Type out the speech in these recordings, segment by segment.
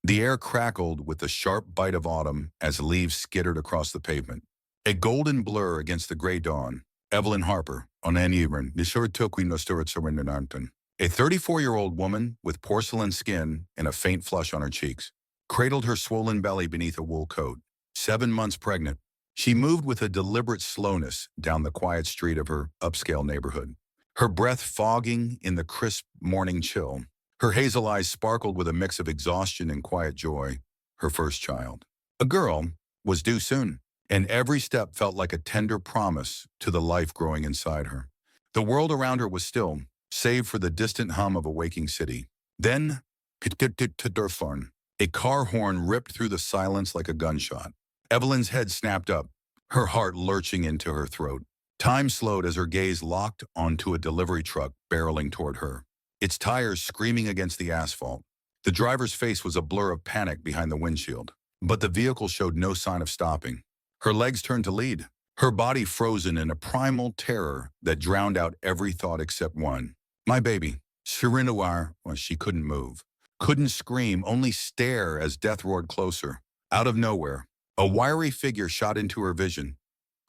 The air crackled with the sharp bite of autumn as leaves skittered across the pavement. A golden blur against the gray dawn. Evelyn Harper, on an evening, a 34-year-old woman with porcelain skin and a faint flush on her cheeks, cradled her swollen belly beneath a wool coat. 7 months pregnant, she moved with a deliberate slowness down the quiet street of her upscale neighborhood, her breath fogging in the crisp morning chill. Her hazel eyes sparkled with a mix of exhaustion and quiet joy. Her first child, a girl, was due soon, and every step felt like a tender promise to the life growing inside her. The world around her was still, save for the distant hum of a waking city. Then, a car horn ripped through the silence like a gunshot. Evelyn's head snapped up, her heart lurching into her throat. Time slowed as her gaze locked onto a delivery truck barreling toward her, its tires screaming against the asphalt. The driver's face was a blur of panic behind the windshield, but the vehicle showed no sign of stopping. Her legs turned to lead, her body frozen in a primal terror that drowned out every thought except one. My baby. Shirinawar, well, she couldn't move, couldn't scream, only stare as death roared closer. Out of nowhere, a wiry figure shot into her vision.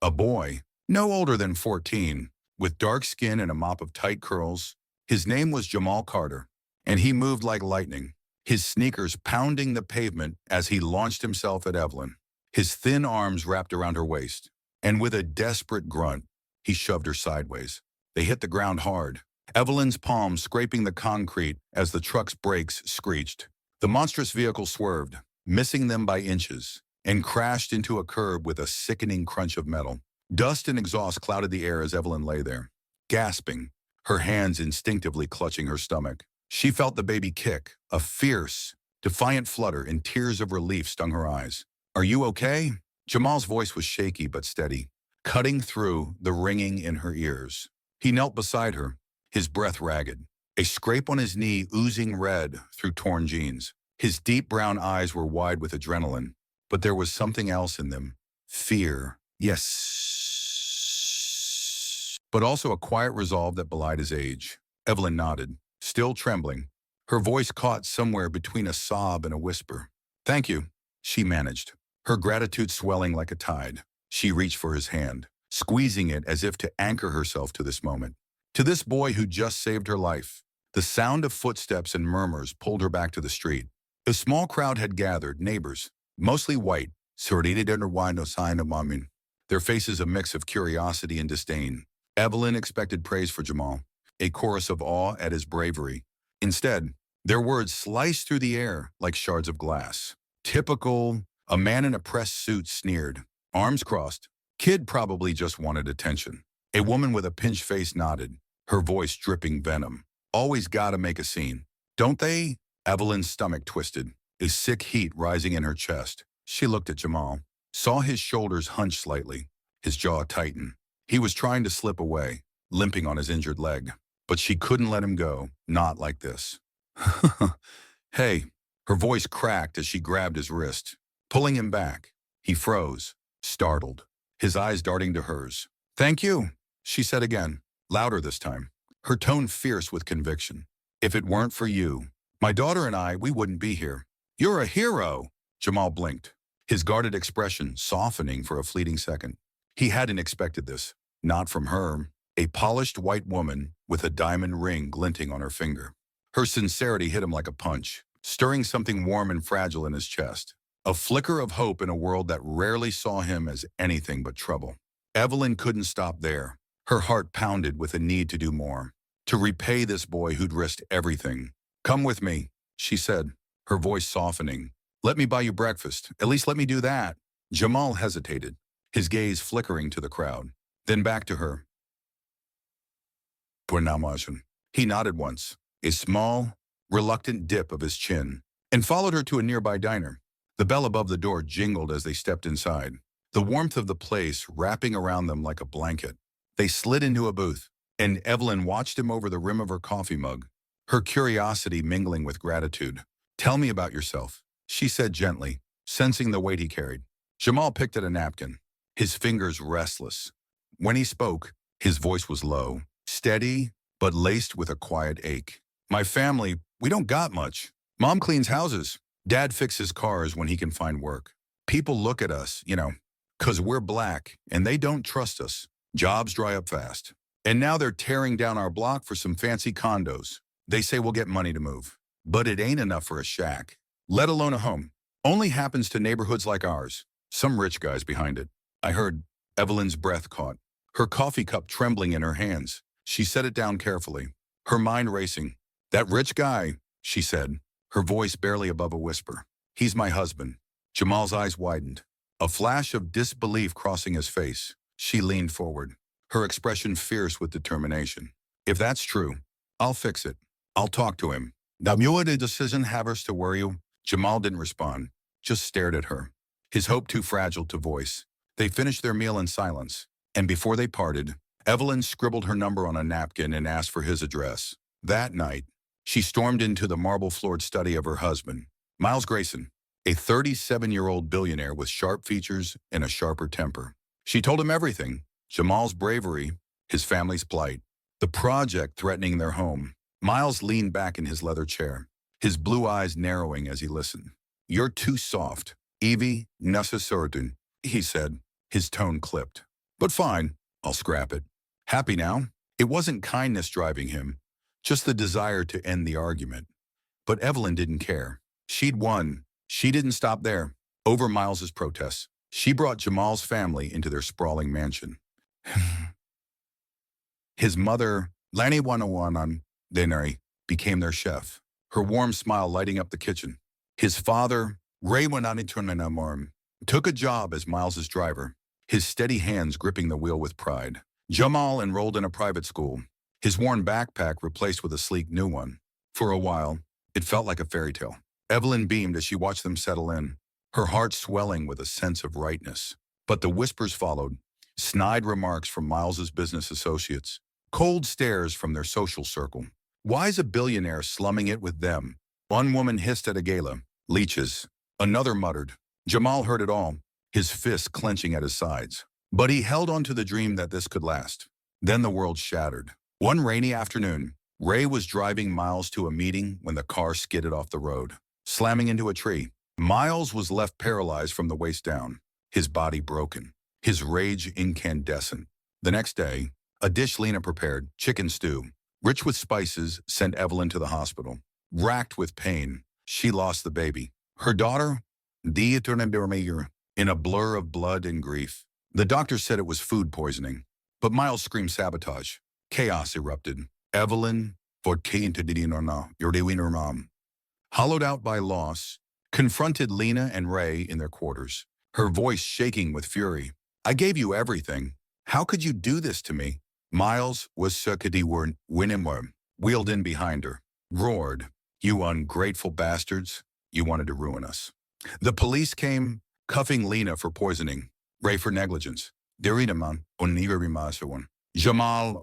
A boy, no older than 14, with dark skin and a mop of tight curls. His name was Jamal Carter, and he moved like lightning, his sneakers pounding the pavement as he launched himself at Evelyn, his thin arms wrapped around her waist. And with a desperate grunt, he shoved her sideways. They hit the ground hard, Evelyn's palms scraping the concrete as the truck's brakes screeched. The monstrous vehicle swerved, missing them by inches, and crashed into a curb with a sickening crunch of metal. Dust and exhaust clouded the air as Evelyn lay there, gasping, her hands instinctively clutching her stomach. She felt the baby kick, a fierce, defiant flutter, and tears of relief stung her eyes. Are you okay? Jamal's voice was shaky but steady, cutting through the ringing in her ears. He knelt beside her, his breath ragged, a scrape on his knee oozing red through torn jeans. His deep brown eyes were wide with adrenaline, but there was something else in them. Fear, yes, but also a quiet resolve that belied his age. Evelyn nodded, still trembling, her voice caught somewhere between a sob and a whisper. Thank you, she managed, her gratitude swelling like a tide. She reached for his hand, squeezing it as if to anchor herself to this moment, to this boy who just saved her life. The sound of footsteps and murmurs pulled her back to the street. A small crowd had gathered, neighbors, mostly white, their faces a mix of curiosity and disdain. Evelyn expected praise for Jamal, a chorus of awe at his bravery. Instead, their words sliced through the air like shards of glass. Typical, a man in a press suit sneered, arms crossed. Kid probably just wanted attention. A woman with a pinched face nodded, her voice dripping venom. Always gotta make a scene, don't they? Evelyn's stomach twisted, a sick heat rising in her chest. She looked at Jamal, saw his shoulders hunch slightly, his jaw tighten. He was trying to slip away, limping on his injured leg. But she couldn't let him go, not like this. Hey, her voice cracked as she grabbed his wrist, pulling him back. He froze, startled, his eyes darting to hers. Thank you, she said again, louder this time, her tone fierce with conviction. If it weren't for you, my daughter and I, we wouldn't be here. You're a hero, Jamal blinked, his guarded expression softening for a fleeting second. He hadn't expected this, not from her, a polished white woman with a diamond ring glinting on her finger. Her sincerity hit him like a punch, stirring something warm and fragile in his chest. A flicker of hope in a world that rarely saw him as anything but trouble. Evelyn couldn't stop there. Her heart pounded with a need to do more, to repay this boy who'd risked everything. Come with me, she said, her voice softening. Let me buy you breakfast. At least let me do that. Jamal hesitated, his gaze flickering to the crowd, then back to her. He nodded once, a small, reluctant dip of his chin, and followed her to a nearby diner. The bell above the door jingled as they stepped inside, the warmth of the place wrapping around them like a blanket. They slid into a booth, and Evelyn watched him over the rim of her coffee mug, her curiosity mingling with gratitude. Tell me about yourself, she said gently, sensing the weight he carried. Jamal picked at a napkin, his fingers restless. When he spoke, his voice was low, steady, but laced with a quiet ache. My family, we don't got much. Mom cleans houses. Dad fixes cars when he can find work. People look at us, 'cause we're black, and they don't trust us. Jobs dry up fast. And now they're tearing down our block for some fancy condos. They say we'll get money to move. But it ain't enough for a shack, let alone a home. Only happens to neighborhoods like ours. Some rich guys behind it. I heard. Evelyn's breath caught, her coffee cup trembling in her hands. She set it down carefully, her mind racing. That rich guy, she said, her voice barely above a whisper. He's my husband. Jamal's eyes widened, a flash of disbelief crossing his face. She leaned forward, her expression fierce with determination. If that's true, I'll fix it. I'll talk to him. The decision havers to worry you. Jamal didn't respond, just stared at her, his hope too fragile to voice. They finished their meal in silence, and before they parted, Evelyn scribbled her number on a napkin and asked for his address. That night, she stormed into the marble-floored study of her husband, Miles Grayson, a 37-year-old billionaire with sharp features and a sharper temper. She told him everything: Jamal's bravery, his family's plight, the project threatening their home. Miles leaned back in his leather chair, his blue eyes narrowing as he listened. You're too soft, Evie, necessarily, he said, his tone clipped. But fine, I'll scrap it. Happy now? It wasn't kindness driving him, just the desire to end the argument. But Evelyn didn't care. She'd won. She didn't stop there. Over Miles's protests, she brought Jamal's family into their sprawling mansion. His mother, Lani Wanawanan Denari, became their chef, her warm smile lighting up the kitchen. His father, Ray Wananitunanamarm, took a job as Miles's driver, his steady hands gripping the wheel with pride. Jamal enrolled in a private school, his worn backpack replaced with a sleek new one. For a while, it felt like a fairy tale. Evelyn beamed as she watched them settle in, her heart swelling with a sense of rightness. But the whispers followed, snide remarks from Miles's business associates, cold stares from their social circle. Why's a billionaire slumming it with them? One woman hissed at a gala. Leeches. Another muttered. Jamal heard it all, his fists clenching at his sides. But he held on to the dream that this could last. Then the world shattered. One rainy afternoon, Ray was driving Miles to a meeting when the car skidded off the road, slamming into a tree. Miles was left paralyzed from the waist down, his body broken, his rage incandescent. The next day, a dish Lena prepared, chicken stew, rich with spices, sent Evelyn to the hospital. Racked with pain, she lost the baby. Her daughter, in a blur of blood and grief. The doctor said it was food poisoning, but Miles screamed sabotage. Chaos erupted. Evelyn, your mom, hollowed out by loss, confronted Lena and Ray in their quarters, her voice shaking with fury. I gave you everything. How could you do this to me? Miles was wheeled in behind her, roared, You ungrateful bastards, you wanted to ruin us. The police came, cuffing Lena for poisoning, Ray for negligence. Jamal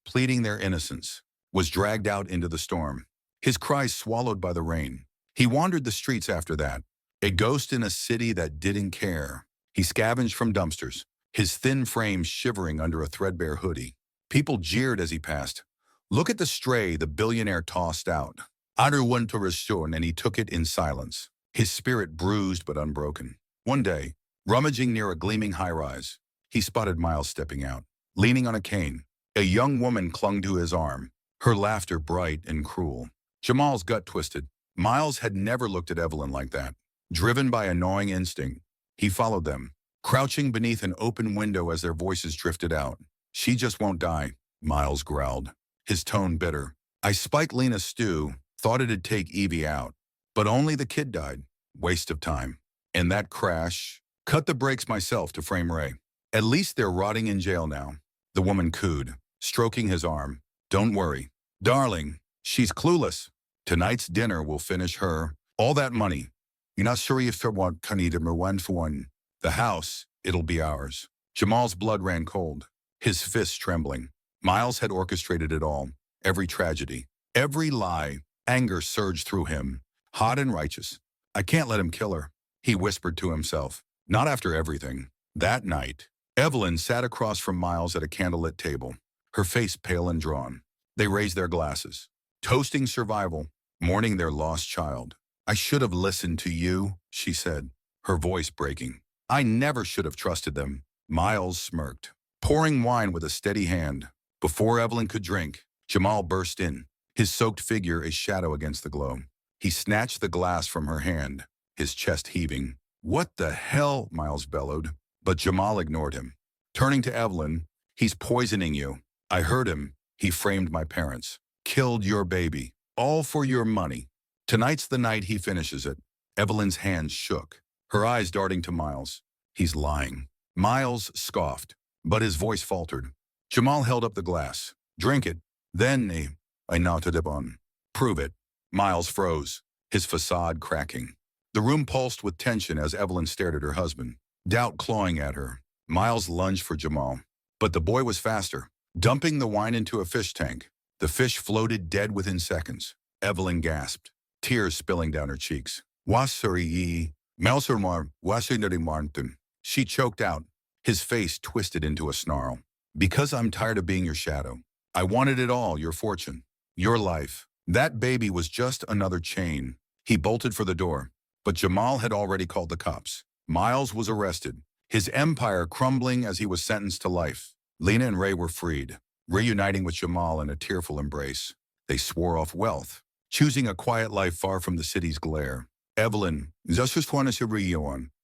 pleading their innocence, was dragged out into the storm, his cries swallowed by the rain. He wandered the streets after that, a ghost in a city that didn't care. He scavenged from dumpsters, his thin frame shivering under a threadbare hoodie. People jeered as he passed. Look at the stray the billionaire tossed out. Adu went to restore, and he took it in silence, his spirit bruised but unbroken. One day, rummaging near a gleaming high-rise, he spotted Miles stepping out, leaning on a cane. A young woman clung to his arm, her laughter bright and cruel. Jamal's gut twisted. Miles had never looked at Evelyn like that. Driven by a gnawing instinct, he followed them, crouching beneath an open window as their voices drifted out. She just won't die, Miles growled, his tone bitter. I spiked Lena's stew, thought it'd take Evie out, but only the kid died. Waste of time. And that crash, cut the brakes myself to frame Ray. At least they're rotting in jail now. The woman cooed, stroking his arm. Don't worry, darling, she's clueless. Tonight's dinner will finish her. All that money. You're not sure if you want one for one. The house, it'll be ours. Jamal's blood ran cold, his fists trembling. Miles had orchestrated it all. Every tragedy, every lie. Anger surged through him, hot and righteous. I can't let him kill her, he whispered to himself. Not after everything. That night, Evelyn sat across from Miles at a candlelit table, her face pale and drawn. They raised their glasses, toasting survival, mourning their lost child. I should have listened to you, she said, her voice breaking. I never should have trusted them. Miles smirked, pouring wine with a steady hand. Before Evelyn could drink, Jamal burst in, his soaked figure a shadow against the glow. He snatched the glass from her hand, his chest heaving. What the hell? Miles bellowed, but Jamal ignored him. Turning to Evelyn, he's poisoning you. I heard him. He framed my parents. Killed your baby. All for your money. Tonight's the night he finishes it. Evelyn's hands shook, her eyes darting to Miles. He's lying. Miles scoffed, but his voice faltered. Jamal held up the glass. Drink it. Then I nodded upon. Prove it. Miles froze, his facade cracking. The room pulsed with tension as Evelyn stared at her husband, doubt clawing at her. Miles lunged for Jamal, but the boy was faster, dumping the wine into a fish tank. The fish floated dead within seconds. Evelyn gasped, tears spilling down her cheeks. Wasuri Melsermar Wasinari Martin. She choked out, his face twisted into a snarl. Because I'm tired of being your shadow. I wanted it all, your fortune, your life. That baby was just another chain. He bolted for the door, but Jamal had already called the cops. Miles was arrested, his empire crumbling as he was sentenced to life. Lena and Ray were freed, reuniting with Jamal in a tearful embrace. They swore off wealth, choosing a quiet life far from the city's glare. Evelyn,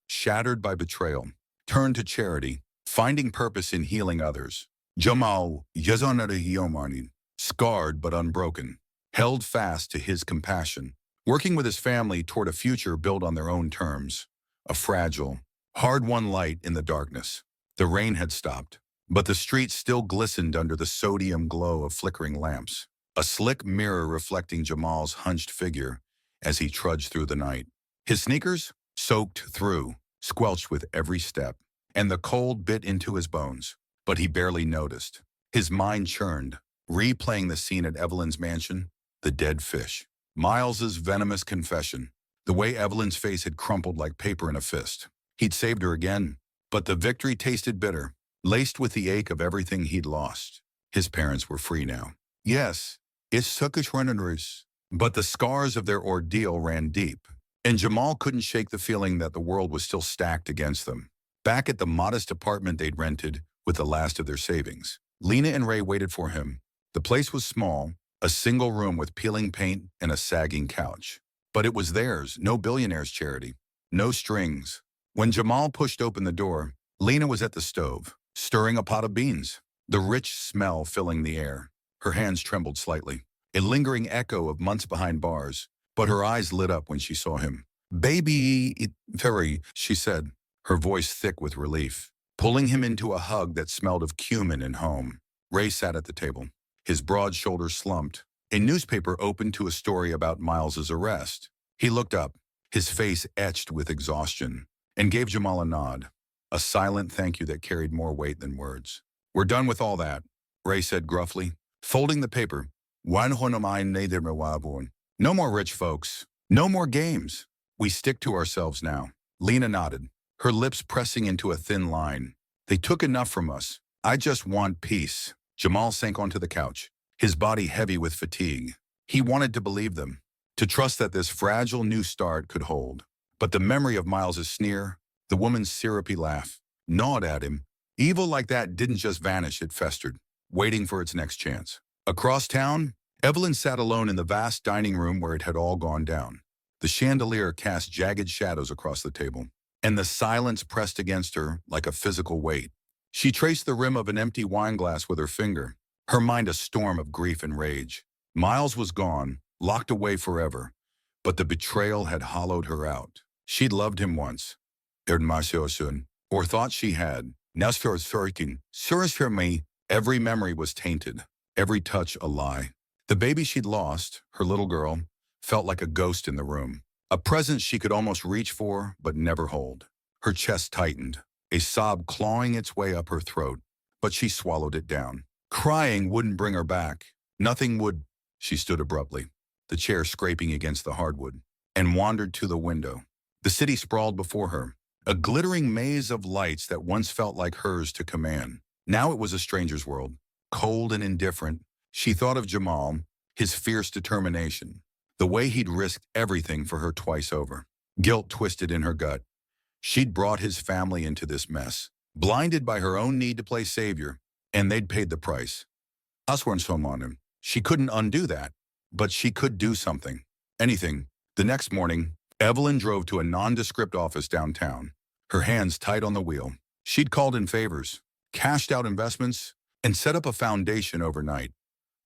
shattered by betrayal, turned to charity, finding purpose in healing others. Jamal, scarred but unbroken, held fast to his compassion, working with his family toward a future built on their own terms. A fragile, hard-won light in the darkness. The rain had stopped, but the streets still glistened under the sodium glow of flickering lamps. A slick mirror reflecting Jamal's hunched figure as he trudged through the night. His sneakers soaked through, squelched with every step, and the cold bit into his bones, but he barely noticed. His mind churned, replaying the scene at Evelyn's mansion, the dead fish. Miles's venomous confession, the way Evelyn's face had crumpled like paper in a fist. He'd saved her again, but the victory tasted bitter, laced with the ache of everything he'd lost. His parents were free now. Yes, it's suckish runners, but the scars of their ordeal ran deep, and Jamal couldn't shake the feeling that the world was still stacked against them. Back at the modest apartment they'd rented with the last of their savings, Lena and Ray waited for him. The place was small, a single room with peeling paint and a sagging couch. But it was theirs, no billionaire's charity, no strings. When Jamal pushed open the door, Lena was at the stove, stirring a pot of beans, the rich smell filling the air. Her hands trembled slightly, a lingering echo of months behind bars, but her eyes lit up when she saw him. Baby, very, she said, her voice thick with relief, pulling him into a hug that smelled of cumin and home. Ray sat at the table, his broad shoulders slumped, a newspaper open to a story about Miles's arrest. He looked up, his face etched with exhaustion, and gave Jamal a nod, a silent thank you that carried more weight than words. We're done with all that, Ray said gruffly, folding the paper. No more rich folks, no more games. We stick to ourselves now. Lena nodded, her lips pressing into a thin line. They took enough from us. I just want peace. Jamal sank onto the couch, his body heavy with fatigue. He wanted to believe them, to trust that this fragile new start could hold. But the memory of Miles's sneer, the woman's syrupy laugh, gnawed at him. Evil like that didn't just vanish, it festered, waiting for its next chance. Across town, Evelyn sat alone in the vast dining room where it had all gone down. The chandelier cast jagged shadows across the table, and the silence pressed against her like a physical weight. She traced the rim of an empty wine glass with her finger, her mind a storm of grief and rage. Miles was gone, locked away forever, but the betrayal had hollowed her out. She'd loved him once, or thought she had. Now for me, every memory was tainted, every touch a lie. The baby she'd lost, her little girl, felt like a ghost in the room, a presence she could almost reach for but never hold. Her chest tightened, a sob clawing its way up her throat, but she swallowed it down. Crying wouldn't bring her back. Nothing would. She stood abruptly, the chair scraping against the hardwood, and wandered to the window. The city sprawled before her, a glittering maze of lights that once felt like hers to command. Now it was a stranger's world, cold and indifferent. She thought of Jamal, his fierce determination, The way he'd risked everything for her twice over. Guilt twisted in her gut. She'd brought his family into this mess, blinded by her own need to play savior, and they'd paid the price. Aswan on him. She couldn't undo that, but she could do something. Anything. The next morning, Evelyn drove to a nondescript office downtown, her hands tight on the wheel. She'd called in favors, cashed out investments, and set up a foundation overnight.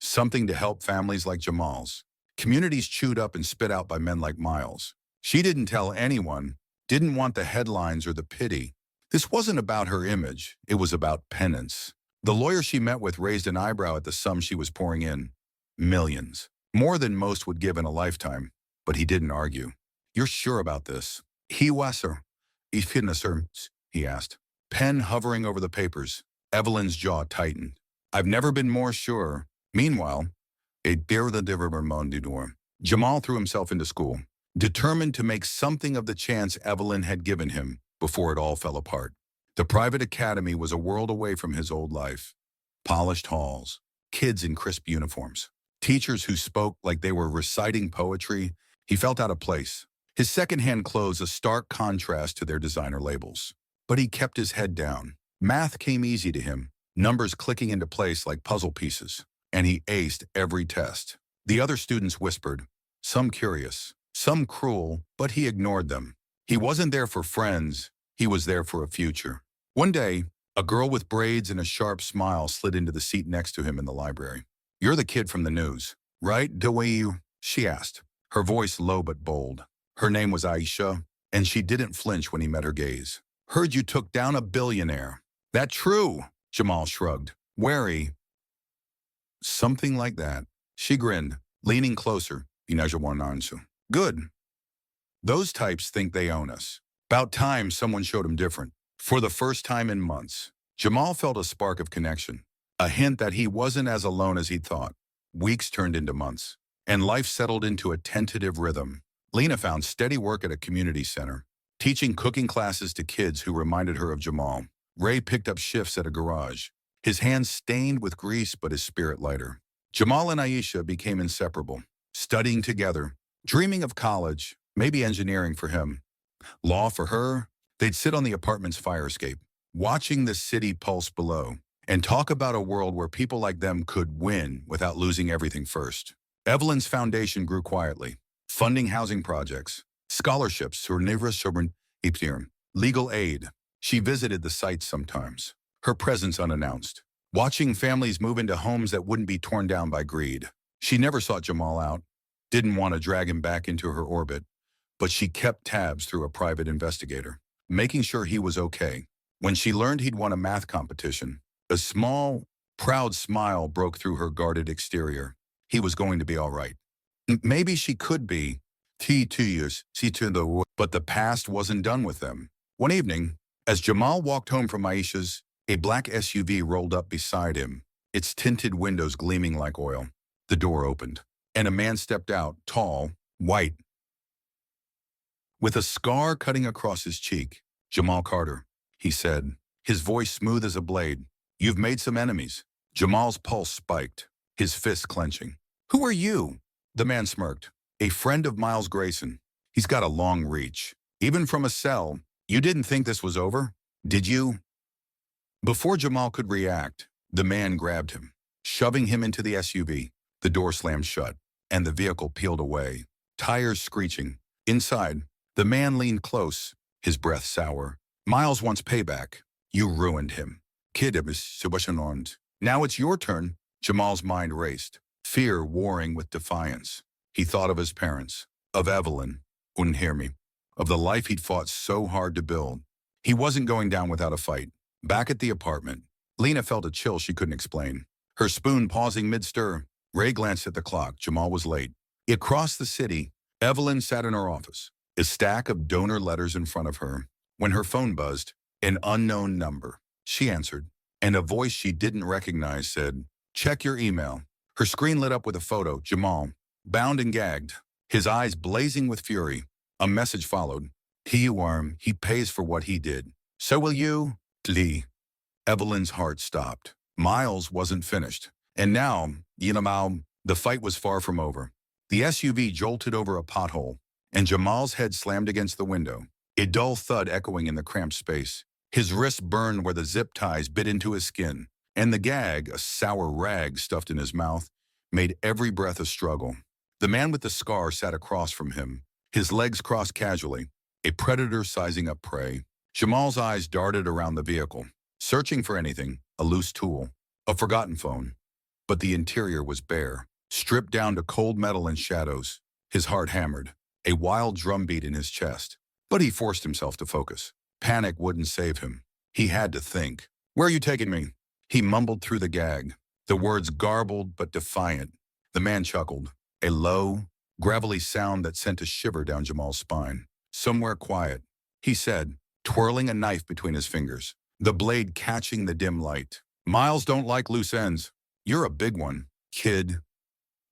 Something to help families like Jamal's. Communities chewed up and spit out by men like Miles. She didn't tell anyone, didn't want the headlines or the pity. This wasn't about her image, it was about penance. The lawyer she met with raised an eyebrow at the sum she was pouring in. Millions. More than most would give in a lifetime. But he didn't argue. You're sure about this? He was, sir. He asked. Pen hovering over the papers. Evelyn's jaw tightened. I've never been more sure. Meanwhile, Jamal threw himself into school, determined to make something of the chance Evelyn had given him before it all fell apart. The private academy was a world away from his old life. Polished halls, kids in crisp uniforms, teachers who spoke like they were reciting poetry. He felt out of place. His second-hand clothes a stark contrast to their designer labels. But he kept his head down. Math came easy to him, numbers clicking into place like puzzle pieces, and he aced every test. The other students whispered, some curious, some cruel, but he ignored them. He wasn't there for friends, he was there for a future. One day, a girl with braids and a sharp smile slid into the seat next to him in the library. You're the kid from the news, right? She asked, her voice low but bold. Her name was Aisha, and she didn't flinch when he met her gaze. Heard you took down a billionaire. That true? Jamal shrugged, wary. Something like that. She grinned, leaning closer. Good. Those types think they own us. About time someone showed him different. For the first time in months, Jamal felt a spark of connection, a hint that he wasn't as alone as he'd thought. Weeks turned into months, and life settled into a tentative rhythm. Lena found steady work at a community center, teaching cooking classes to kids who reminded her of Jamal. Ray picked up shifts at a garage, his hands stained with grease but his spirit lighter. Jamal and Aisha became inseparable, studying together, dreaming of college, maybe engineering for him, law for her. They'd sit on the apartment's fire escape, watching the city pulse below, and talk about a world where people like them could win without losing everything first. Evelyn's foundation grew quietly, funding housing projects, scholarships, legal aid. She visited the sites sometimes, her presence unannounced, watching families move into homes that wouldn't be torn down by greed. She never sought Jamal out, didn't want to drag him back into her orbit, but she kept tabs through a private investigator, making sure he was okay. When she learned he'd won a math competition, a small, proud smile broke through her guarded exterior. He was going to be all right. Maybe she could be. But the past wasn't done with them. One evening, as Jamal walked home from Aisha's, a black SUV rolled up beside him, its tinted windows gleaming like oil. The door opened, and a man stepped out, tall, white, with a scar cutting across his cheek. Jamal Carter, he said, his voice smooth as a blade. You've made some enemies. Jamal's pulse spiked, his fists clenching. Who are you? The man smirked. A friend of Miles Grayson. He's got a long reach. Even from a cell. You didn't think this was over? Did you? Before Jamal could react, the man grabbed him, shoving him into the SUV. The door slammed shut, and the vehicle peeled away, tires screeching. Inside, the man leaned close, his breath sour. Miles wants payback. You ruined him. Now it's your turn. Jamal's mind raced, fear warring with defiance. He thought of his parents, of Evelyn, of the life he'd fought so hard to build. He wasn't going down without a fight. Back at the apartment, Lena felt a chill she couldn't explain. Her spoon pausing mid-stir. Ray glanced at the clock. Jamal was late. Across the city, Evelyn sat in her office, a stack of donor letters in front of her. When her phone buzzed, an unknown number. She answered, and a voice she didn't recognize said, check your email. Her screen lit up with a photo. Jamal, bound and gagged, his eyes blazing with fury. A message followed. He pays for what he did. So will you? Lee. Evelyn's heart stopped. Miles wasn't finished. And now, the fight was far from over. The SUV jolted over a pothole, and Jamal's head slammed against the window, a dull thud echoing in the cramped space. His wrists burned where the zip ties bit into his skin, and the gag, a sour rag stuffed in his mouth, made every breath a struggle. The man with the scar sat across from him, his legs crossed casually, a predator sizing up prey. Jamal's eyes darted around the vehicle, searching for anything, a loose tool, a forgotten phone. But the interior was bare, stripped down to cold metal and shadows. His heart hammered, a wild drumbeat in his chest. But he forced himself to focus. Panic wouldn't save him. He had to think. "Where are you taking me?" He mumbled through the gag, the words garbled but defiant. The man chuckled, a low, gravelly sound that sent a shiver down Jamal's spine. "Somewhere quiet," he said, twirling a knife between his fingers, the blade catching the dim light. "Miles don't like loose ends. You're a big one, kid."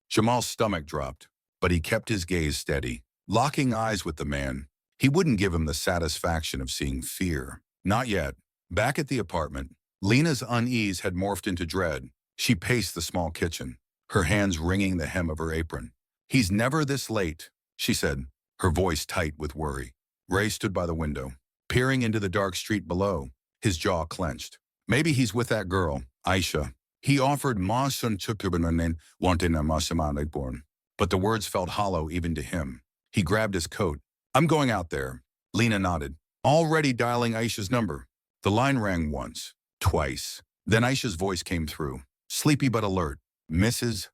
Jamal's stomach dropped, but he kept his gaze steady, locking eyes with the man. He wouldn't give him the satisfaction of seeing fear. Not yet. Back at the apartment, Lena's unease had morphed into dread. She paced the small kitchen, her hands wringing the hem of her apron. "He's never this late," she said, her voice tight with worry. Ray stood by the window, peering into the dark street below, his jaw clenched. "Maybe he's with that girl, Aisha." He offered Masun Chukubanen wanting a Masamane born, but the words felt hollow even to him. He grabbed his coat. "I'm going out there." Lena nodded, already dialing Aisha's number. The line rang once, twice. Then Aisha's voice came through, sleepy but alert. "Mrs.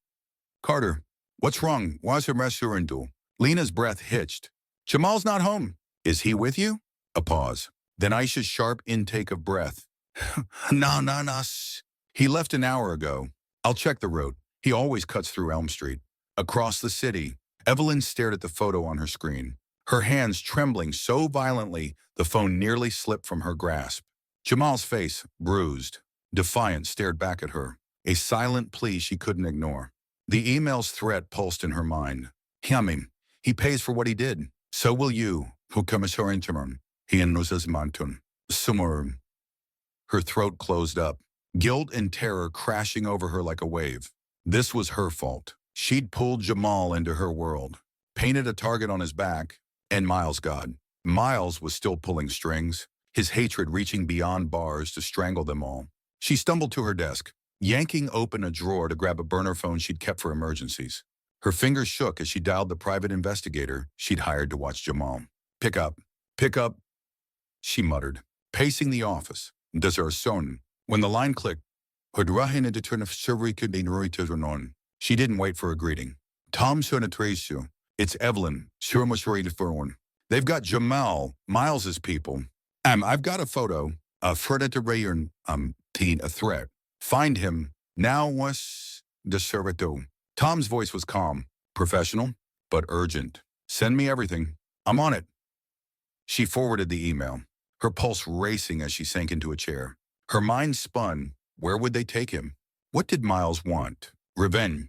Carter, what's wrong? Why's her restaurant?" Lena's breath hitched. "Jamal's not home." "Is he with you?" A pause. Then Aisha's sharp intake of breath. "No, no, no. He left an hour ago. I'll check the route. He always cuts through Elm Street." Across the city, Evelyn stared at the photo on her screen, her hands trembling so violently the phone nearly slipped from her grasp. Jamal's face, bruised, defiant, stared back at her, a silent plea she couldn't ignore. The email's threat pulsed in her mind. "Yamim, he pays for what he did. So will you, who comes her interim. He knows mantun. Sumur." Her throat closed up, guilt and terror crashing over her like a wave. This was her fault. She'd pulled Jamal into her world, painted a target on his back, and Miles was still pulling strings, his hatred reaching beyond bars to strangle them all. She stumbled to her desk, yanking open a drawer to grab a burner phone she'd kept for emergencies. Her fingers shook as she dialed the private investigator she'd hired to watch Jamal. Pick up, she muttered, pacing the office. "Does her son?" When the line clicked, she didn't wait for a greeting. "Tom Sonatracio, it's Evelyn, they've got Jamal, Miles's people. I've got a photo, a teen, a threat. Find him, now was the servito." Tom's voice was calm, professional, but urgent. "Send me everything. I'm on it." She forwarded the email, her pulse racing as she sank into a chair. Her mind spun. Where would they take him? What did Miles want? Revenge.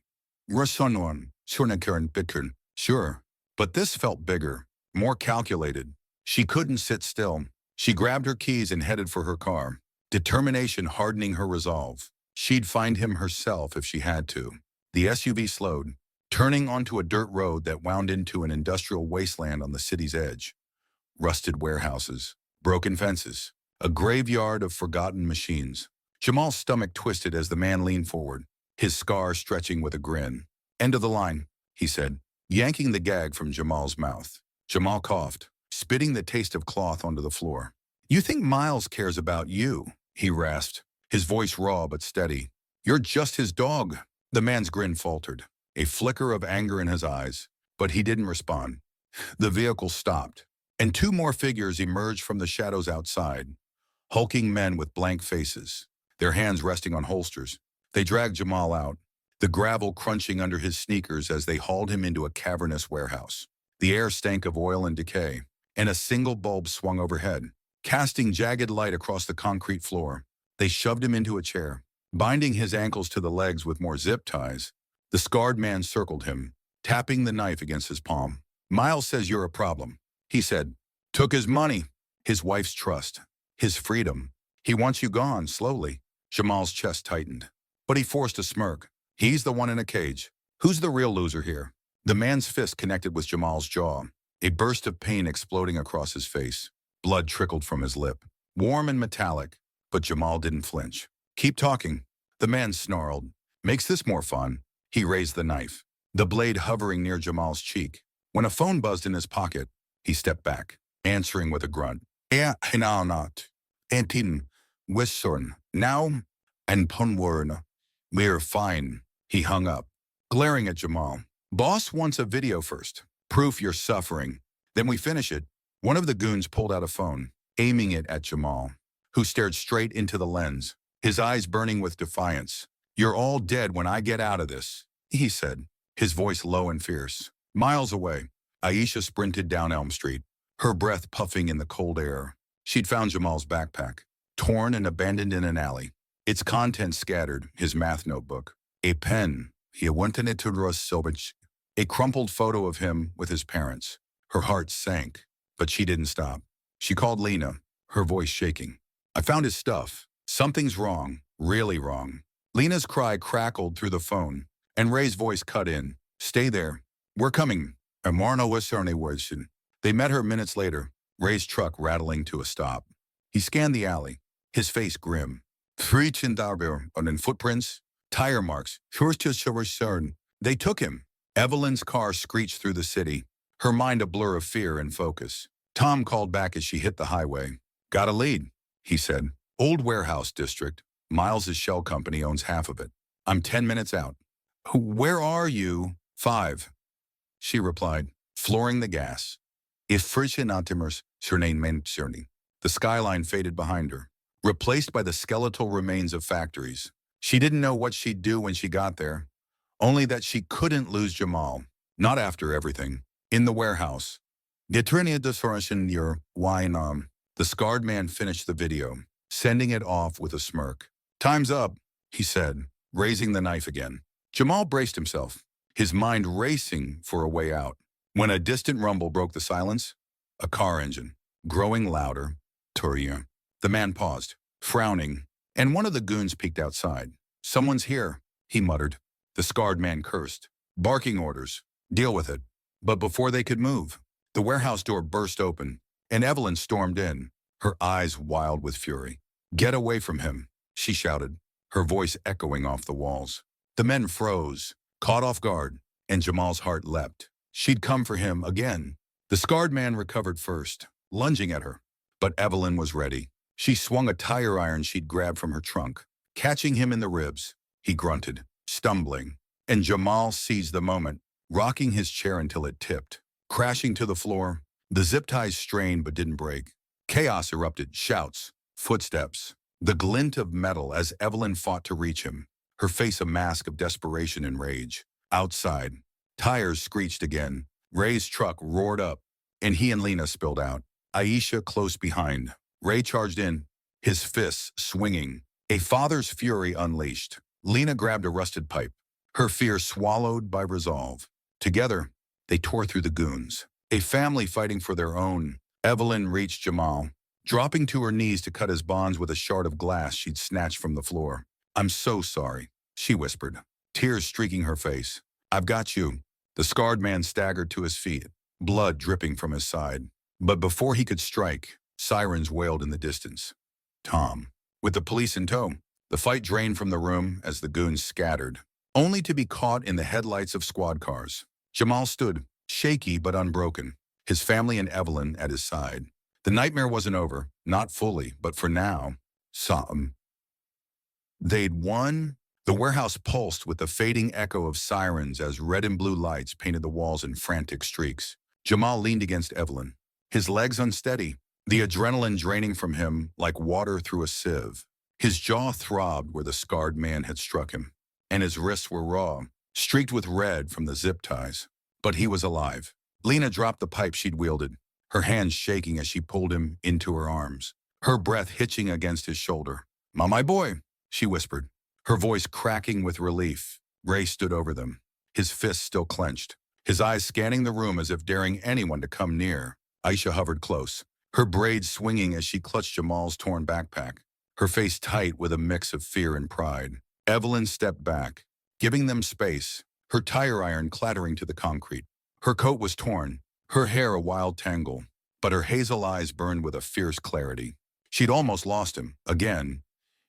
Rasonon, Sornakaran Bitcoin. Sure. But this felt bigger, more calculated. She couldn't sit still. She grabbed her keys and headed for her car, determination hardening her resolve. She'd find him herself if she had to. The SUV slowed, turning onto a dirt road that wound into an industrial wasteland on the city's edge. Rusted warehouses, broken fences, a graveyard of forgotten machines. Jamal's stomach twisted as the man leaned forward, his scar stretching with a grin. "End of the line," he said, yanking the gag from Jamal's mouth. Jamal coughed, spitting the taste of cloth onto the floor. "You think Miles cares about you?" he rasped, his voice raw but steady. "You're just his dog." The man's grin faltered, a flicker of anger in his eyes, but he didn't respond. The vehicle stopped, and two more figures emerged from the shadows outside, hulking men with blank faces, their hands resting on holsters. They dragged Jamal out, the gravel crunching under his sneakers as they hauled him into a cavernous warehouse. The air stank of oil and decay, and a single bulb swung overhead, casting jagged light across the concrete floor. They shoved him into a chair, binding his ankles to the legs with more zip ties. The scarred man circled him, tapping the knife against his palm. "Miles says you're a problem," he said. "Took his money, his wife's trust, his freedom. He wants you gone, slowly." Jamal's chest tightened, but he forced a smirk. "He's the one in a cage. Who's the real loser here?" The man's fist connected with Jamal's jaw, a burst of pain exploding across his face. Blood trickled from his lip, warm and metallic, but Jamal didn't flinch. Keep talking, the man snarled. Makes this more fun. He raised the knife, the blade hovering near Jamal's cheek. When a phone buzzed in his pocket, he stepped back, answering with a grunt. Ja, genau not. Antin, Wissorn, now, and Punwurn. We're fine. He hung up, glaring at Jamal. Boss wants a video first. Proof you're suffering. Then we finish it. One of the goons pulled out a phone, aiming it at Jamal, who stared straight into the lens, his eyes burning with defiance. You're all dead when I get out of this, he said, his voice low and fierce. Miles away, Aisha sprinted down Elm Street, her breath puffing in the cold air. She'd found Jamal's backpack, torn and abandoned in an alley, its contents scattered, his math notebook, a pen, a crumpled photo of him with his parents. Her heart sank, but she didn't stop. She called Lena, her voice shaking. I found his stuff. Something's wrong, really wrong. Lena's cry crackled through the phone, and Ray's voice cut in. Stay there. We're coming. They met her minutes later, Ray's truck rattling to a stop. He scanned the alley, his face grim. And footprints, tire marks. They took him. Evelyn's car screeched through the city, her mind a blur of fear and focus. Tom called back as she hit the highway. Got a lead, he said. Old warehouse district. Miles' shell company owns half of it. I'm 10 minutes out. Where are you? 5. She replied, flooring the gas. If Frischenatimmers surname meant Cerny. The skyline faded behind her, replaced by the skeletal remains of factories. She didn't know what she'd do when she got there, only that she couldn't lose Jamal, not after everything. In the warehouse. The scarred man finished the video, sending it off with a smirk. Time's up, he said, raising the knife again. Jamal braced himself, his mind racing for a way out. When a distant rumble broke the silence, a car engine, growing louder, Turia. The man paused, frowning, and one of the goons peeked outside. Someone's here, he muttered. The scarred man cursed, barking orders. Deal with it. But before they could move, the warehouse door burst open, and Evelyn stormed in, her eyes wild with fury. Get away from him, she shouted, her voice echoing off the walls. The men froze, caught off guard, and Jamal's heart leapt. She'd come for him again. The scarred man recovered first, lunging at her. But Evelyn was ready. She swung a tire iron she'd grabbed from her trunk, catching him in the ribs. He grunted, stumbling, and Jamal seized the moment, rocking his chair until it tipped. Crashing to the floor, the zip ties strained but didn't break. Chaos erupted, shouts, footsteps, the glint of metal as Evelyn fought to reach him, her face a mask of desperation and rage. Outside, tires screeched again, Ray's truck roared up, and he and Lena spilled out. Aisha close behind. Ray charged in, his fists swinging, a father's fury unleashed. Lena grabbed a rusted pipe, her fear swallowed by resolve. Together, they tore through the goons, a family fighting for their own. Evelyn reached Jamal, dropping to her knees to cut his bonds with a shard of glass she'd snatched from the floor. I'm so sorry, she whispered, tears streaking her face. I've got you. The scarred man staggered to his feet, blood dripping from his side. But before he could strike, sirens wailed in the distance. Tom. With the police in tow, the fight drained from the room as the goons scattered, only to be caught in the headlights of squad cars. Jamal stood, shaky but unbroken, his family and Evelyn at his side. The nightmare wasn't over, not fully, but for now, they'd won. The warehouse pulsed with the fading echo of sirens as red and blue lights painted the walls in frantic streaks. Jamal leaned against Evelyn, his legs unsteady, the adrenaline draining from him like water through a sieve. His jaw throbbed where the scarred man had struck him, and his wrists were raw, streaked with red from the zip ties. But he was alive. Lena dropped the pipe she'd wielded, her hands shaking as she pulled him into her arms, her breath hitching against his shoulder. My boy, she whispered, her voice cracking with relief. Ray stood over them, his fists still clenched, his eyes scanning the room as if daring anyone to come near. Aisha hovered close, her braids swinging as she clutched Jamal's torn backpack, her face tight with a mix of fear and pride. Evelyn stepped back, giving them space, her tire iron clattering to the concrete. Her coat was torn, her hair a wild tangle, but her hazel eyes burned with a fierce clarity. She'd almost lost him, again,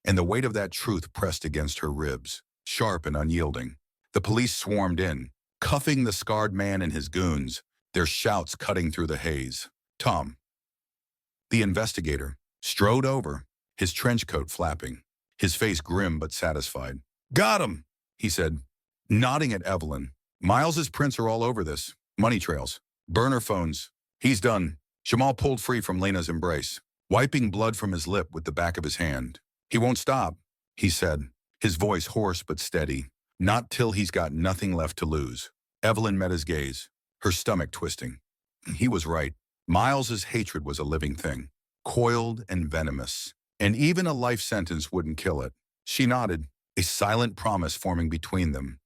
and the weight of that truth pressed against her ribs, sharp and unyielding. The police swarmed in, cuffing the scarred man and his goons, their shouts cutting through the haze. Tom, the investigator, strode over, his trench coat flapping, his face grim but satisfied. "Got him," he said, nodding at Evelyn. "Miles's prints are all over this. Money trails, burner phones. He's done." Jamal pulled free from Lena's embrace, wiping blood from his lip with the back of his hand. "He won't stop," he said, his voice hoarse but steady. "Not till he's got nothing left to lose." Evelyn met his gaze, her stomach twisting. He was right. Miles's hatred was a living thing, coiled and venomous, and even a life sentence wouldn't kill it. She nodded, a silent promise forming between them.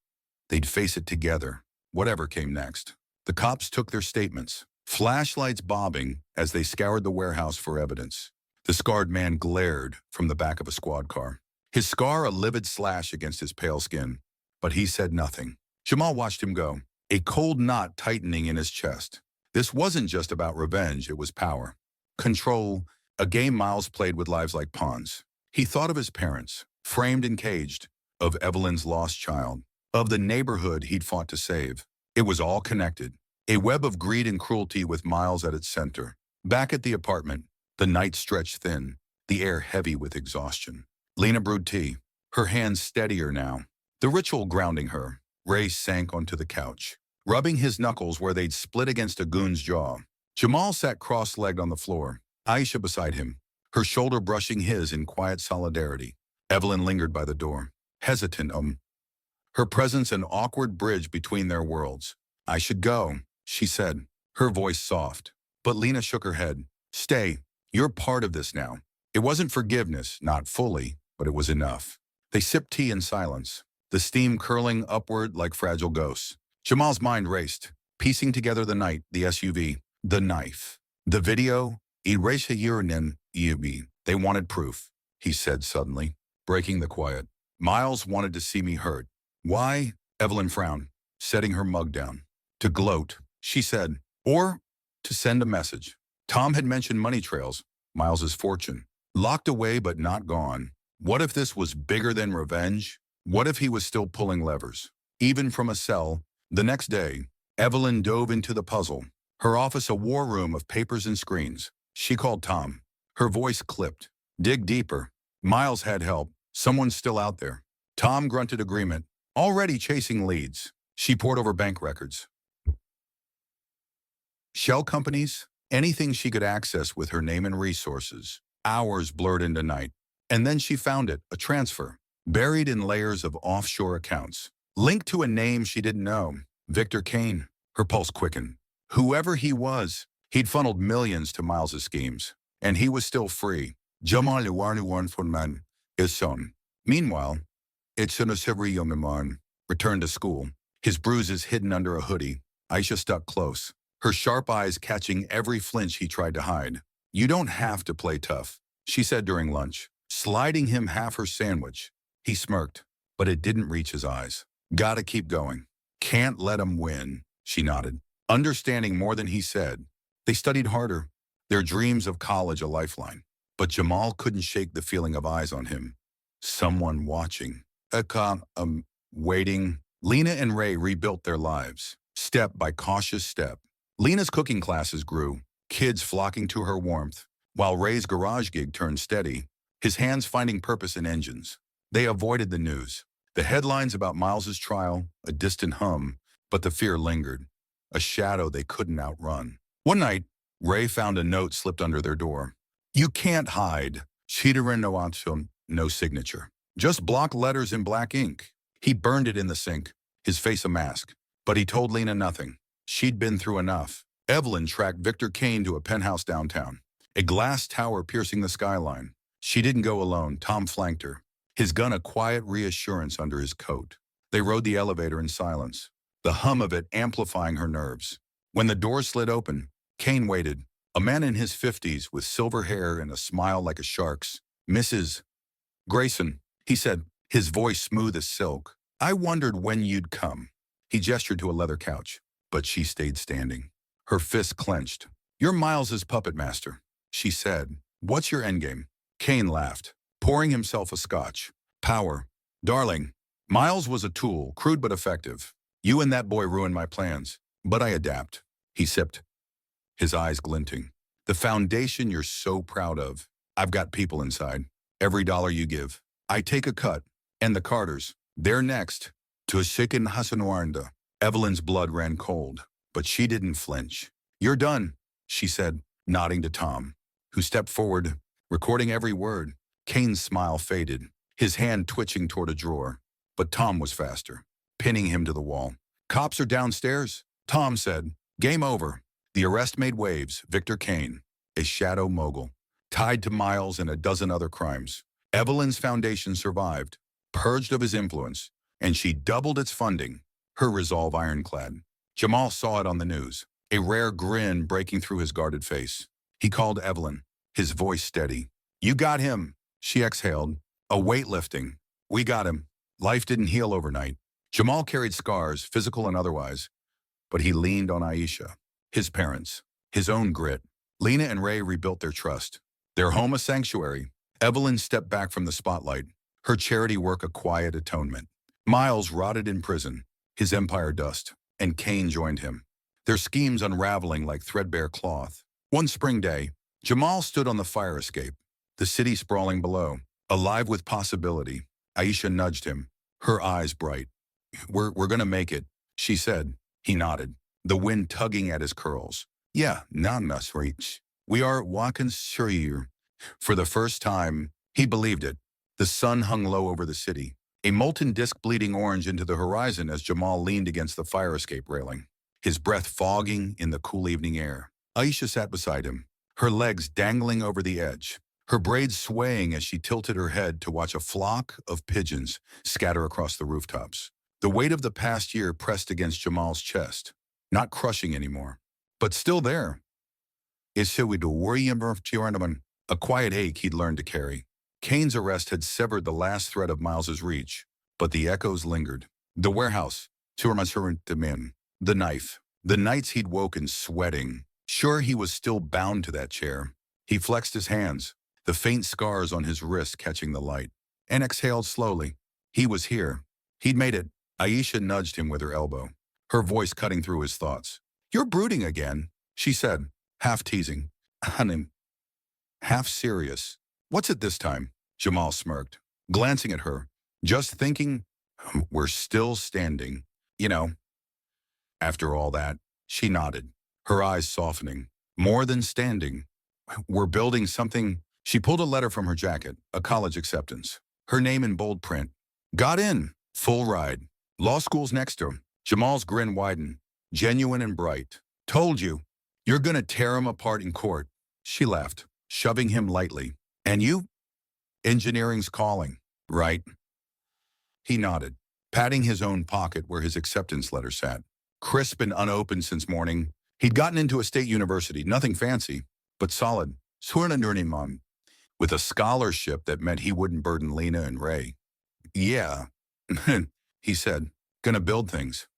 They'd face it together, whatever came next. The cops took their statements, flashlights bobbing as they scoured the warehouse for evidence. The scarred man glared from the back of a squad car, his scar a livid slash against his pale skin, but he said nothing. Jamal watched him go, a cold knot tightening in his chest. This wasn't just about revenge, it was power. Control, a game Miles played with lives like pawns. He thought of his parents, framed and caged, of Evelyn's lost child, of the neighborhood he'd fought to save. It was all connected, a web of greed and cruelty with Miles at its center. Back at the apartment, the night stretched thin, the air heavy with exhaustion. Lena brewed tea, her hands steadier now, the ritual grounding her. Ray sank onto the couch, rubbing his knuckles where they'd split against a goon's jaw. Jamal sat cross-legged on the floor, Aisha beside him, her shoulder brushing his in quiet solidarity. Evelyn lingered by the door, hesitant, her presence an awkward bridge between their worlds. "I should go," she said, her voice soft. But Lena shook her head. "Stay, you're part of this now." It wasn't forgiveness, not fully, but it was enough. They sipped tea in silence, the steam curling upward like fragile ghosts. Jamal's mind raced, piecing together the night, the SUV, the knife, the video. They wanted proof, he said suddenly, breaking the quiet. "Miles wanted to see me hurt." "Why?" Evelyn frowned, setting her mug down. "To gloat," she said, "or to send a message." Tom had mentioned money trails, Miles's fortune, locked away but not gone. What if this was bigger than revenge? What if he was still pulling levers, even from a cell? The next day, Evelyn dove into the puzzle, her office a war room of papers and screens. She called Tom. Her voice clipped. "Dig deeper." Miles had help. Someone's still out there. Tom grunted agreement, already chasing leads. She pored over bank records, shell companies, anything she could access with her name and resources. Hours blurred into night. And then she found it, a transfer, buried in layers of offshore accounts, linked to a name she didn't know, Victor Kane. Her pulse quickened. Whoever he was, he'd funneled millions to Miles's schemes, and he was still free. Jamal Luarnuan Funman is son. Meanwhile, Itsunasibri Youngaman returned to school, his bruises hidden under a hoodie. Aisha stuck close, her sharp eyes catching every flinch he tried to hide. "You don't have to play tough," she said during lunch, sliding him half her sandwich. He smirked, but it didn't reach his eyes. "Gotta keep going. Can't let him win," she nodded, understanding more than he said. They studied harder, their dreams of college a lifeline. But Jamal couldn't shake the feeling of eyes on him. Someone watching. Waiting. Lena and Ray rebuilt their lives, step by cautious step. Lena's cooking classes grew, kids flocking to her warmth, while Ray's garage gig turned steady, his hands finding purpose in engines. They avoided the news, the headlines about Miles's trial, a distant hum, but the fear lingered, a shadow they couldn't outrun. One night, Ray found a note slipped under their door. "You can't hide. Cheaterin no action, no signature. Just block letters in black ink." He burned it in the sink, his face a mask. But he told Lena nothing. She'd been through enough. Evelyn tracked Victor Kane to a penthouse downtown, a glass tower piercing the skyline. She didn't go alone. Tom flanked her, his gun a quiet reassurance under his coat. They rode the elevator in silence, the hum of it amplifying her nerves. When the door slid open, Kane waited, a man in his 50s with silver hair and a smile like a shark's. "Mrs. Grayson," he said, his voice smooth as silk. "I wondered when you'd come." He gestured to a leather couch, but she stayed standing. Her fists clenched. "You're Miles's puppet master," she said. "What's your endgame?" Kane laughed, pouring himself a scotch. "Power. Darling, Miles was a tool, crude but effective. You and that boy ruined my plans, but I adapt." He sipped, his eyes glinting. "The foundation you're so proud of. I've got people inside. Every dollar you give, I take a cut. And the Carters, they're next. To a shaken Hasanwaranda." Evelyn's blood ran cold, but she didn't flinch. "You're done," she said, nodding to Tom, who stepped forward, recording every word. Kane's smile faded, his hand twitching toward a drawer. But Tom was faster, pinning him to the wall. "Cops are downstairs," Tom said. "Game over." The arrest made waves. Victor Kane, a shadow mogul, tied to Miles and a dozen other crimes. Evelyn's foundation survived, purged of his influence, and she doubled its funding, her resolve ironclad. Jamal saw it on the news, a rare grin breaking through his guarded face. He called Evelyn, his voice steady. "You got him," she exhaled. "A weightlifting. We got him." Life didn't heal overnight. Jamal carried scars, physical and otherwise, but he leaned on Aisha, his parents, his own grit. Lena and Ray rebuilt their trust, their home a sanctuary. Evelyn stepped back from the spotlight, her charity work a quiet atonement. Miles rotted in prison, his empire dust, and Kane joined him, their schemes unraveling like threadbare cloth. One spring day, Jamal stood on the fire escape, the city sprawling below, alive with possibility. Aisha nudged him, her eyes bright. We're gonna make it," she said. He nodded, the wind tugging at his curls. "Yeah, nas reach. We are walking sure." For the first time, he believed it. The sun hung low over the city, a molten disk bleeding orange into the horizon as Jamal leaned against the fire escape railing, his breath fogging in the cool evening air. Aisha sat beside him, her legs dangling over the edge, her braids swaying as she tilted her head to watch a flock of pigeons scatter across the rooftops. The weight of the past year pressed against Jamal's chest, not crushing anymore, but still there. A quiet ache he'd learned to carry. Kane's arrest had severed the last thread of Miles's reach, but the echoes lingered. The warehouse, the knife, the nights he'd woken sweating, sure he was still bound to that chair. He flexed his hands, the faint scars on his wrist catching the light, and exhaled slowly. He was here. He'd made it. Aisha nudged him with her elbow, her voice cutting through his thoughts. "You're brooding again," she said, half teasing. "Hanem, half serious. What's it this time?" Jamal smirked, glancing at her. "Just thinking, we're still standing, you know." After all that, she nodded, her eyes softening. "More than standing. We're building something." She pulled a letter from her jacket, a college acceptance, her name in bold print. "Got in. Full ride. Law school's next to him." Jamal's grin widened, genuine and bright. "Told you. You're gonna tear him apart in court." She laughed, shoving him lightly. "And you? Engineering's calling, right?" He nodded, patting his own pocket where his acceptance letter sat. Crisp and unopened since morning, he'd gotten into a state university, nothing fancy, but solid. Mom, with a scholarship that meant he wouldn't burden Lena and Ray. "Yeah," he said, "gonna build things.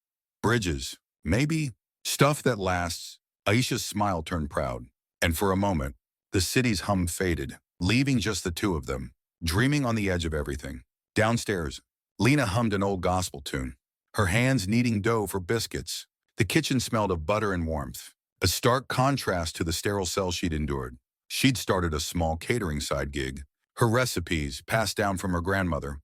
Bridges, maybe. Stuff that lasts." Aisha's smile turned proud, and for a moment, the city's hum faded, leaving just the two of them, dreaming on the edge of everything. Downstairs, Lena hummed an old gospel tune, her hands kneading dough for biscuits. The kitchen smelled of butter and warmth, a stark contrast to the sterile cell she'd endured. She'd started a small catering side gig, her recipes passed down from her grandmother,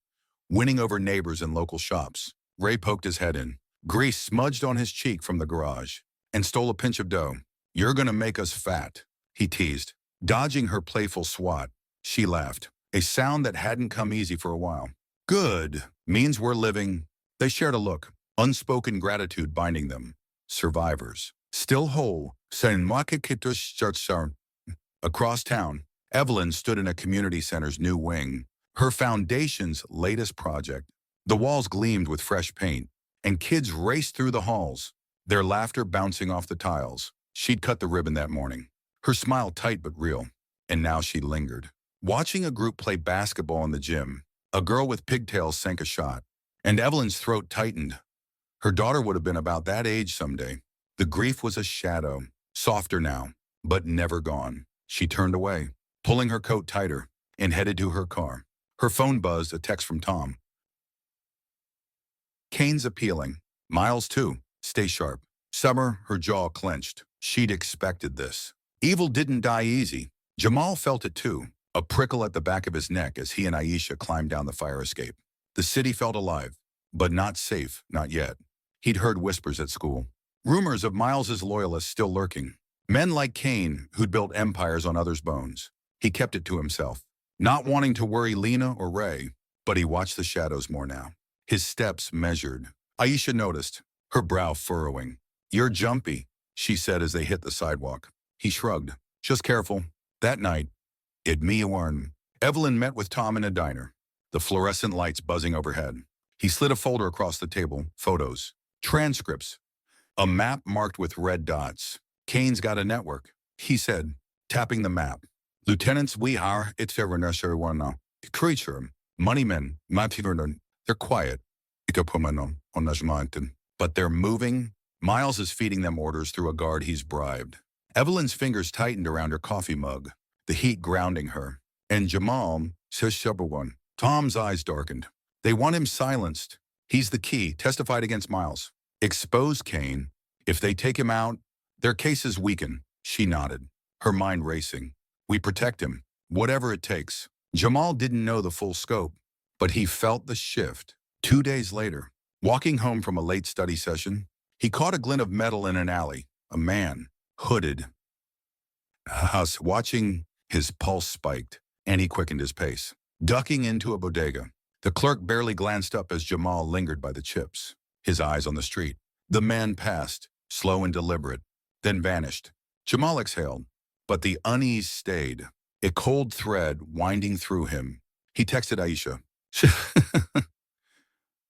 winning over neighbors and local shops. Ray poked his head in, grease smudged on his cheek from the garage, and stole a pinch of dough. "You're gonna make us fat," he teased, dodging her playful swat. She laughed, a sound that hadn't come easy for a while. "Good. Means we're living." They shared a look, unspoken gratitude binding them. Survivors. Still whole. Across town, Evelyn stood in a community center's new wing, her foundation's latest project. The walls gleamed with fresh paint, and kids raced through the halls, their laughter bouncing off the tiles. She'd cut the ribbon that morning, her smile tight but real, and now she lingered. Watching a group play basketball in the gym, a girl with pigtails sank a shot, and Evelyn's throat tightened, Her daughter would have been about that age someday. The grief was a shadow, softer now, but never gone. She turned away, pulling her coat tighter, and headed to her car. Her phone buzzed, a text from Tom. Kane's appealing. Miles too. Stay sharp. Summer, her jaw clenched. She'd expected this. Evil didn't die easy. Jamal felt it too, a prickle at the back of his neck as he and Aisha climbed down the fire escape. The city felt alive, but not safe, not yet. He'd heard whispers at school. Rumors of Miles's loyalists still lurking. Men like Kane who'd built empires on others' bones. He kept it to himself, not wanting to worry Lena or Ray, but he watched the shadows more now. His steps measured. Aisha noticed, her brow furrowing. "You're jumpy," she said as they hit the sidewalk. He shrugged. "Just careful." That night, at Millionaire, Evelyn met with Tom in a diner, the fluorescent lights buzzing overhead. He slid a folder across the table, photos, transcripts, a map marked with red dots. "Kane's got a network," he said, tapping the map. "Lieutenants, we are, it's a necessary one now. Creature, moneymen, mativernon, they're quiet. But they're moving. Miles is feeding them orders through a guard he's bribed." Evelyn's fingers tightened around her coffee mug, the heat grounding her. "And Jamal, says one." Tom's eyes darkened. "They want him silenced. He's the key, testified against Miles. Expose Kane. If they take him out, their cases weaken." She nodded, her mind racing. "We protect him, whatever it takes." Jamal didn't know the full scope, but he felt the shift. 2 days later, walking home from a late study session, he caught a glint of metal in an alley. A man, hooded, us watching. His pulse spiked, and he quickened his pace, ducking into a bodega. The clerk barely glanced up as Jamal lingered by the chips, his eyes on the street. The man passed, slow and deliberate, then vanished. Jamal exhaled, but the unease stayed, a cold thread winding through him. He texted Aisha.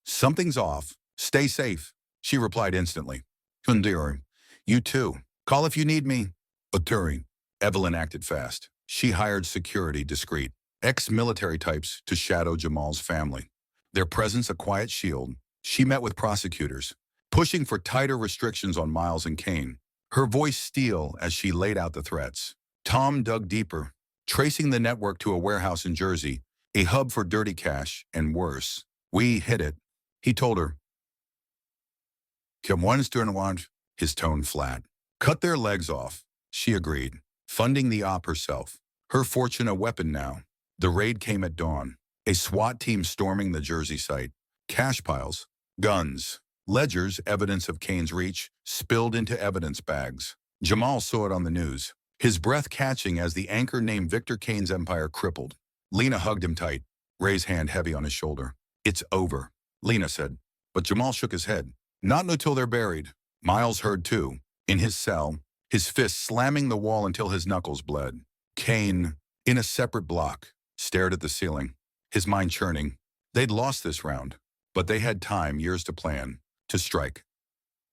"Something's off. Stay safe," she replied instantly. "Kundiri, you too. Call if you need me." Aturi. Evelyn acted fast. She hired security, discreet, ex-military types to shadow Jamal's family. Their presence a quiet shield. She met with prosecutors, pushing for tighter restrictions on Miles and Kane, her voice steel as she laid out the threats. Tom dug deeper, tracing the network to a warehouse in Jersey, a hub for dirty cash, and worse. "We hit it," he told her. "Come once during watch," his tone flat. "Cut their legs off," she agreed, funding the op herself. Her fortune a weapon now. The raid came at dawn, a SWAT team storming the Jersey site. Cash piles, guns, ledgers, evidence of Kane's reach, spilled into evidence bags. Jamal saw it on the news, his breath catching as the anchor named Victor Kane's empire crippled. Lena hugged him tight, Ray's hand heavy on his shoulder. "It's over," Lena said, but Jamal shook his head. "Not until they're buried." Miles heard too, in his cell, his fist slamming the wall until his knuckles bled. Kane, in a separate block, stared at the ceiling, his mind churning. They'd lost this round, but they had time, years to plan, to strike.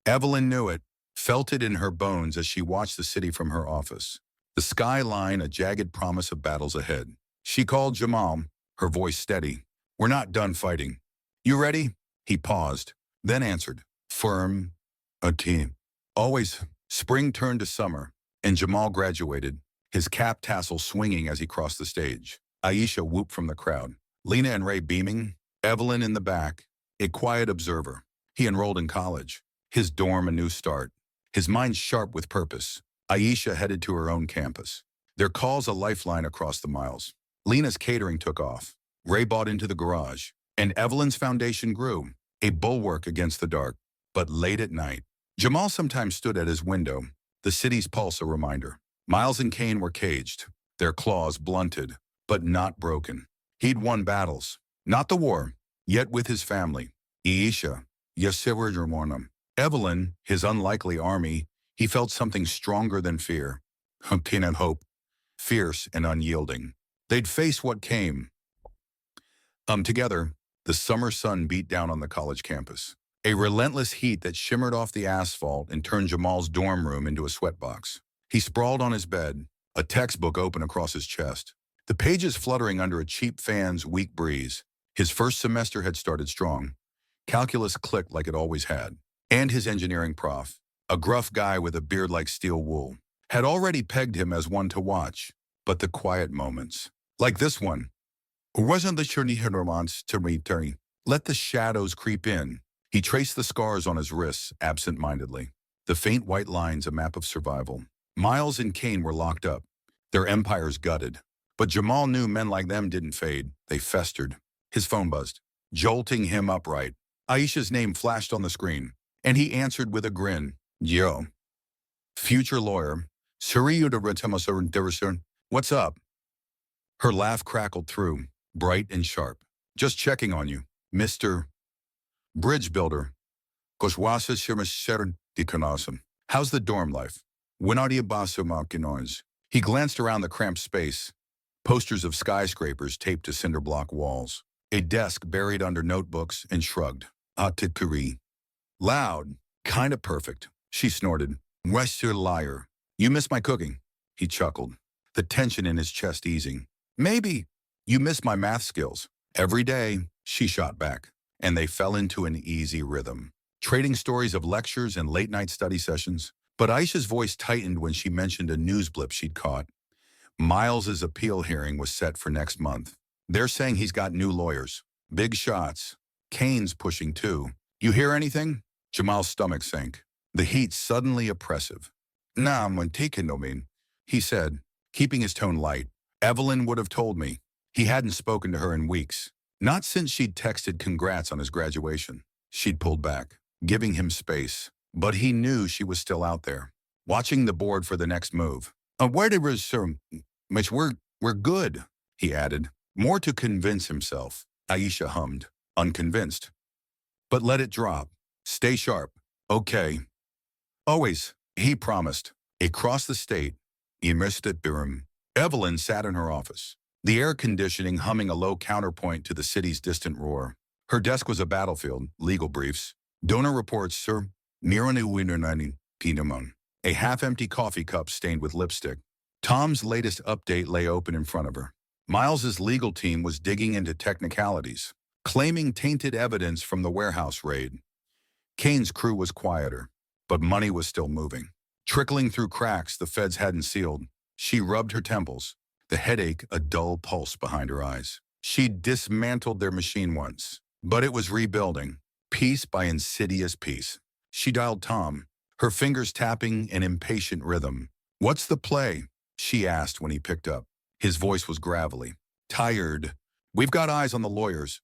Evelyn knew it, felt it in her bones as she watched the city from her office. The skyline, a jagged promise of battles ahead. She called Jamal, her voice steady. "We're not done fighting. You ready?" He paused, then answered, firm, "A team." Always. Spring turned to summer, and Jamal graduated, his cap tassel swinging as he crossed the stage. Aisha whooped from the crowd. Lena and Ray beaming, Evelyn in the back, a quiet observer. He enrolled in college, his dorm a new start, his mind sharp with purpose. Aisha headed to her own campus, their calls a lifeline across the miles. Lena's catering took off. Ray bought into the garage, and Evelyn's foundation grew, a bulwark against the dark. But late at night, Jamal sometimes stood at his window, the city's pulse a reminder. Miles and Kane were caged, their claws blunted, but not broken. He'd won battles, not the war, yet with his family. Aisha, Yasirajamornam. Evelyn, his unlikely army, he felt something stronger than fear. Pain and hope, fierce and unyielding. They'd face what came. Together, the summer sun beat down on the college campus. A relentless heat that shimmered off the asphalt and turned Jamal's dorm room into a sweatbox. He sprawled on his bed, a textbook open across his chest, the pages fluttering under a cheap fan's weak breeze. His first semester had started strong. Calculus clicked like it always had. And his engineering prof, a gruff guy with a beard like steel wool, had already pegged him as one to watch. But the quiet moments, like this one, wasn't the journey he wants to return. Let the shadows creep in. He traced the scars on his wrists absent-mindedly. The faint white lines a map of survival. Miles and Kane were locked up, their empires gutted. But Jamal knew men like them didn't fade. They festered. His phone buzzed, jolting him upright. Aisha's name flashed on the screen, and he answered with a grin. Yo. Future lawyer. What's up? Her laugh crackled through, bright and sharp. Just checking on you, Mr. Bridge Builder. How's the dorm life? He glanced around the cramped space, posters of skyscrapers taped to cinder block walls, a desk buried under notebooks, and shrugged. Atikuri. Loud, kinda perfect, she snorted. Where's your liar? You miss my cooking, he chuckled, the tension in his chest easing. Maybe. You miss my math skills. Every day, she shot back, and they fell into an easy rhythm, trading stories of lectures and late-night study sessions. But Aisha's voice tightened when she mentioned a news blip she'd caught. Miles's appeal hearing was set for next month. They're saying he's got new lawyers. Big shots. Kane's pushing too. You hear anything? Jamal's stomach sank, the heat suddenly oppressive. Nah, I'm taking no mean, he said, keeping his tone light. Evelyn would have told me. He hadn't spoken to her in weeks. Not since she'd texted congrats on his graduation. She'd pulled back, giving him space. But he knew she was still out there, watching the board for the next move. Where did Mitch, we're good, he added, more to convince himself. Aisha hummed, unconvinced. But let it drop. Stay sharp. Okay. Always, he promised. Across the state, immersed at Biram. Evelyn sat in her office, the air conditioning humming a low counterpoint to the city's distant roar. Her desk was a battlefield, legal briefs, donor reports, sir, Miranu Winter Pinamon, a half-empty coffee cup stained with lipstick. Tom's latest update lay open in front of her. Miles's legal team was digging into technicalities, claiming tainted evidence from the warehouse raid. Kane's crew was quieter, but money was still moving. Trickling through cracks the feds hadn't sealed. She rubbed her temples, the headache a dull pulse behind her eyes. She'd dismantled their machine once, but it was rebuilding, piece by insidious piece. She dialed Tom, her fingers tapping an impatient rhythm. What's the play? She asked when he picked up. His voice was gravelly. Tired. We've got eyes on the lawyers.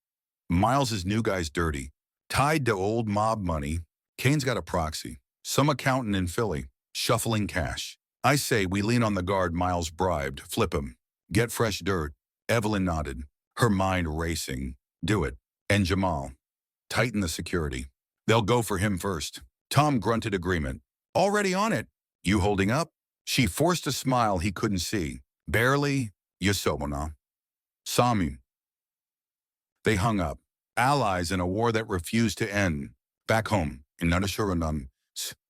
Miles's new guy's dirty. Tied to old mob money. Kane's got a proxy. Some accountant in Philly, shuffling cash. I say we lean on the guard Miles bribed, flip him. Get fresh dirt. Evelyn nodded, her mind racing. Do it. And Jamal. Tighten the security. They'll go for him first. Tom grunted agreement. Already on it. You holding up? She forced a smile he couldn't see. Barely. Yasomona. Samu. They hung up. Allies in a war that refused to end. Back home, in Nadashuranam,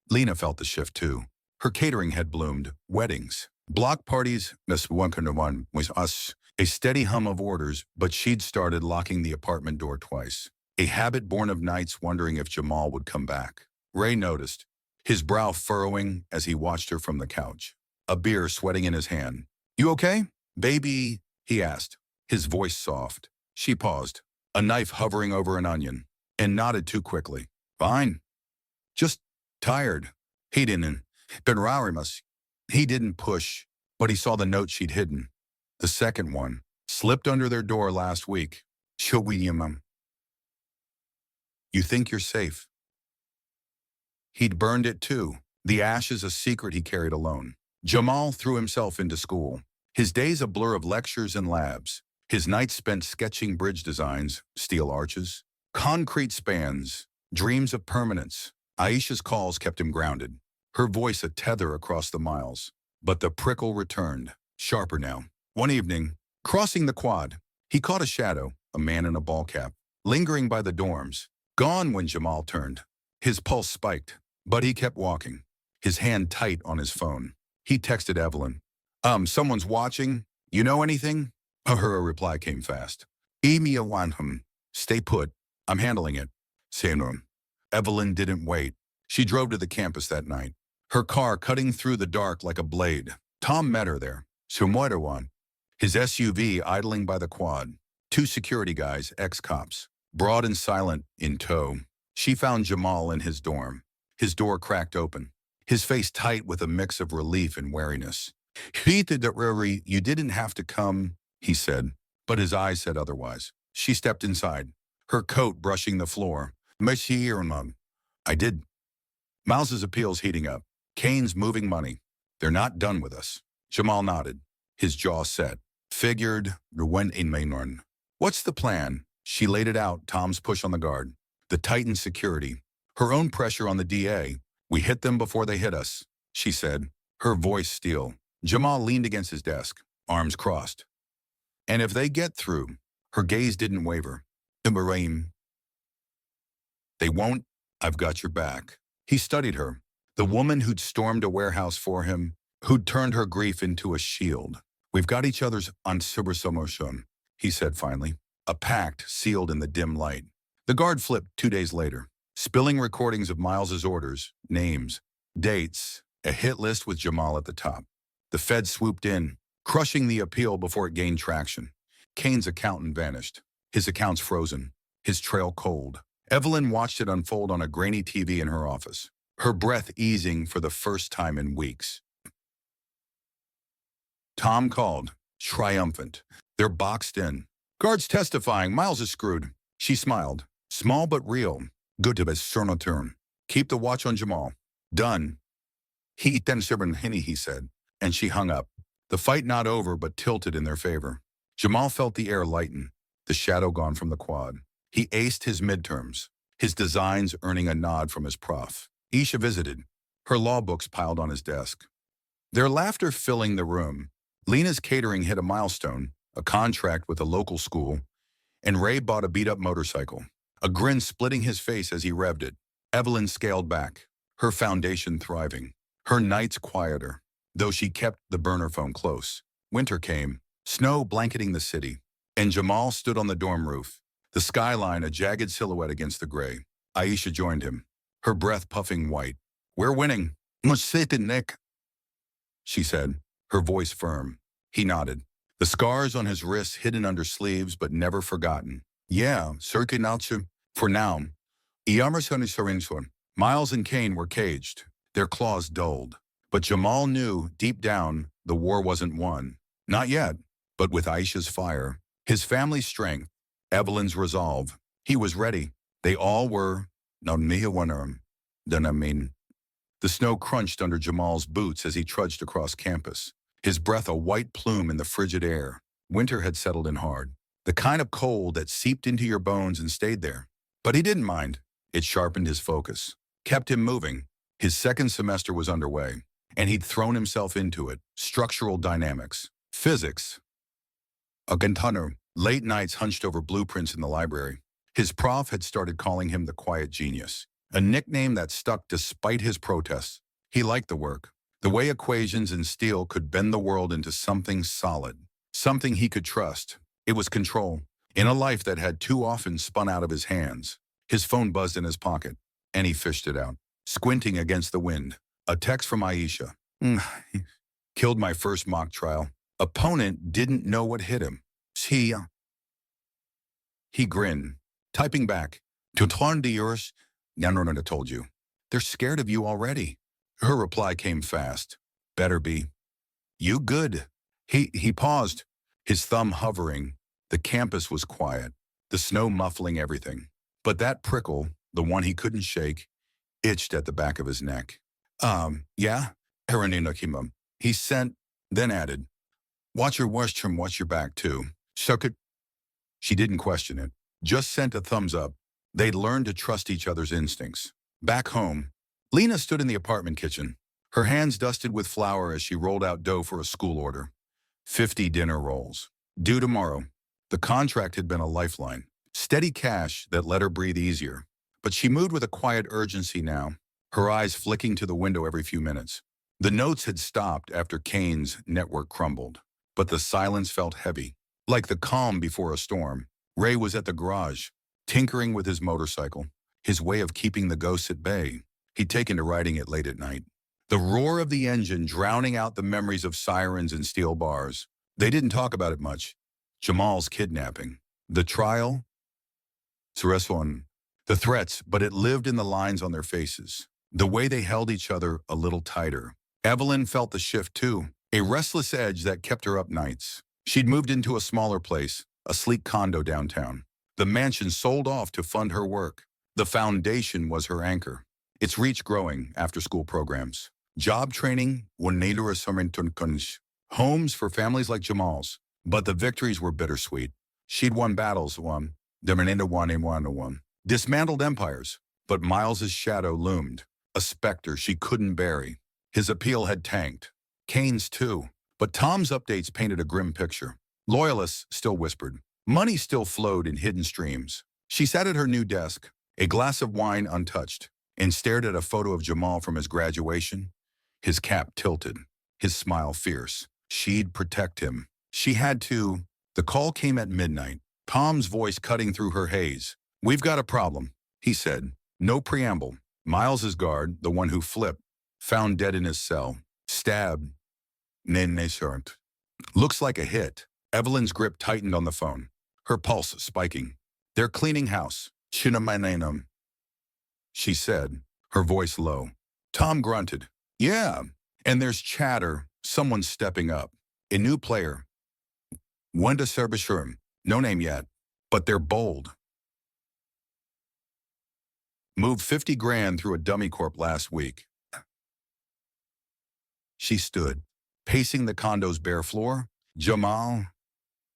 Lena felt the shift too. Her catering had bloomed. Weddings. Block parties. This one was us. A steady hum of orders, but she'd started locking the apartment door twice. A habit born of nights wondering if Jamal would come back. Ray noticed, his brow furrowing as he watched her from the couch, a beer sweating in his hand. You okay? Baby, he asked, his voice soft. She paused, a knife hovering over an onion, and nodded too quickly. Fine. Just tired. He didn't. He didn't push, but he saw the note she'd hidden. The second one, slipped under their door last week. You think you're safe? He'd burned it too, the ashes a secret he carried alone. Jamal threw himself into school, his days a blur of lectures and labs, his nights spent sketching bridge designs, steel arches, concrete spans, dreams of permanence. Aisha's calls kept him grounded, her voice a tether across the miles. But the prickle returned, sharper now. One evening, crossing the quad, he caught a shadow, a man in a ball cap, lingering by the dorms, gone when Jamal turned. His pulse spiked, but he kept walking, his hand tight on his phone. He texted Evelyn. Someone's watching. You know anything? Her reply came fast. Emi want him. Stay put. I'm handling it. Same room. Evelyn didn't wait. She drove to the campus that night, her car cutting through the dark like a blade. Tom met her there, Sumoidawan, his SUV idling by the quad. Two security guys, ex-cops, broad and silent, in tow. She found Jamal in his dorm, his door cracked open, his face tight with a mix of relief and wariness. You didn't have to come, he said, but his eyes said otherwise. She stepped inside, her coat brushing the floor. Monsieur, Mum. I did. Miles's appeals heating up. Kane's moving money. They're not done with us. Jamal nodded, his jaw set. Figured, went in Mainorn. What's the plan? She laid it out, Tom's push on the guard. The tightened security. Her own pressure on the DA. We hit them before they hit us, she said, her voice steel. Jamal leaned against his desk, arms crossed. And if they get through, her gaze didn't waver. Ibrahim. They won't. I've got your back. He studied her, the woman who'd stormed a warehouse for him, who'd turned her grief into a shield. We've got each other's ansubersomoshun, he said finally, a pact sealed in the dim light. The guard flipped 2 days later, spilling recordings of Miles's orders, names, dates, a hit list with Jamal at the top. The Fed swooped in, crushing the appeal before it gained traction. Kane's accountant vanished, his accounts frozen, his trail cold. Evelyn watched it unfold on a grainy TV in her office, her breath easing for the first time in weeks. Tom called, triumphant. They're boxed in. Guards testifying, Miles is screwed. She smiled. Small but real. Good to be turn. Keep the watch on Jamal. Done. He then Henny, he said, and she hung up. The fight not over but tilted in their favor. Jamal felt the air lighten, the shadow gone from the quad. He aced his midterms, his designs earning a nod from his prof. Isha visited, her law books piled on his desk. Their laughter filling the room. Lena's catering hit a milestone, a contract with a local school, and Ray bought a beat-up motorcycle, a grin splitting his face as he revved it. Evelyn scaled back, her foundation thriving, her nights quieter, though she kept the burner phone close. Winter came, snow blanketing the city, and Jamal stood on the dorm roof, the skyline a jagged silhouette against the gray. Aisha joined him, her breath puffing white. We're winning. Much sit in Nick, she said, her voice firm. He nodded, the scars on his wrists hidden under sleeves but never forgotten. Yeah, Circuit for now. Miles and Kane were caged, their claws dulled. But Jamal knew, deep down, the war wasn't won. Not yet, but with Aisha's fire, his family's strength, Evelyn's resolve, he was ready. They all were. The snow crunched under Jamal's boots as he trudged across campus, his breath a white plume in the frigid air. Winter had settled in hard, the kind of cold that seeped into your bones and stayed there. But he didn't mind. It sharpened his focus, kept him moving. His second semester was underway, and he'd thrown himself into it. Structural dynamics, physics. A guntunner, late nights hunched over blueprints in the library. His prof had started calling him the quiet genius, a nickname that stuck despite his protests. He liked the work, the way equations and steel could bend the world into something solid, something he could trust. It was control, in a life that had too often spun out of his hands. His phone buzzed in his pocket, and he fished it out, squinting against the wind. A text from Aisha. Killed my first mock trial. Opponent didn't know what hit him. He grinned, typing back. Tutron de yours? No, told you. They're scared of you already. Her reply came fast. Better be. You good. He paused, his thumb hovering. The campus was quiet, the snow muffling everything. But that prickle, the one he couldn't shake, itched at the back of his neck. Yeah? He sent, then added, watch your washroom, watch your back too. She didn't question it, just sent a thumbs up. They'd learned to trust each other's instincts. Back home, Lena stood in the apartment kitchen, her hands dusted with flour as she rolled out dough for a school order. 50 dinner rolls. Due tomorrow. The contract had been a lifeline, steady cash that let her breathe easier. But she moved with a quiet urgency now, her eyes flicking to the window every few minutes. The notes had stopped after Kane's network crumbled, but the silence felt heavy, like the calm before a storm. Ray was at the garage, tinkering with his motorcycle, his way of keeping the ghosts at bay. He'd taken to writing it late at night. The roar of the engine drowning out the memories of sirens and steel bars. They didn't talk about it much. Jamal's kidnapping. The trial. Sureswan. The threats, but it lived in the lines on their faces. The way they held each other a little tighter. Evelyn felt the shift too. A restless edge that kept her up nights. She'd moved into a smaller place, a sleek condo downtown. The mansion sold off to fund her work. The foundation was her anchor. Its reach growing, after-school programs. Job training, homes for families like Jamal's. But the victories were bittersweet. She'd won battles, dismantled empires. But Miles's shadow loomed, a specter she couldn't bury. His appeal had tanked. Kane's too. But Tom's updates painted a grim picture. Loyalists still whispered. Money still flowed in hidden streams. She sat at her new desk, a glass of wine untouched, and stared at a photo of Jamal from his graduation. His cap tilted, his smile fierce. She'd protect him. She had to. The call came at midnight, Tom's voice cutting through her haze. We've got a problem, he said. No preamble. Miles's guard, the one who flipped, found dead in his cell. Stabbed. Looks like a hit. Evelyn's grip tightened on the phone, her pulse spiking. They're cleaning house. She said, her voice low. Tom grunted. Yeah, and there's chatter, someone stepping up. A new player. Wenda Serbashurum, no name yet, but they're bold. Moved 50 grand through a dummy corp last week. She stood, pacing the condo's bare floor. Jamal,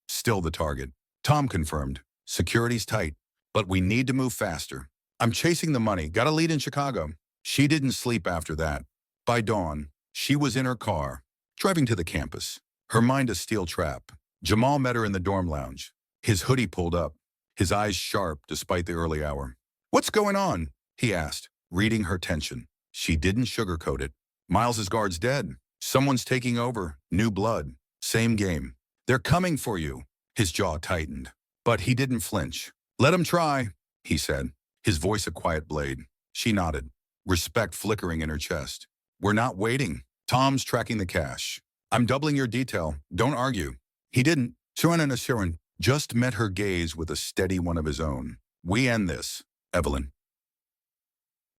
still the target. Tom confirmed. Security's tight, but we need to move faster. I'm chasing the money. Got a lead in Chicago. She didn't sleep after that. By dawn, she was in her car, driving to the campus. Her mind a steel trap. Jamal met her in the dorm lounge. His hoodie pulled up, his eyes sharp despite the early hour. What's going on? He asked, reading her tension. She didn't sugarcoat it. Miles's guard's dead. Someone's taking over. New blood. Same game. They're coming for you. His jaw tightened. But he didn't flinch. Let him try, he said, his voice a quiet blade. She nodded, respect flickering in her chest. We're not waiting. Tom's tracking the cash. I'm doubling your detail. Don't argue. He didn't. Suran just met her gaze with a steady one of his own. We end this, Evelyn.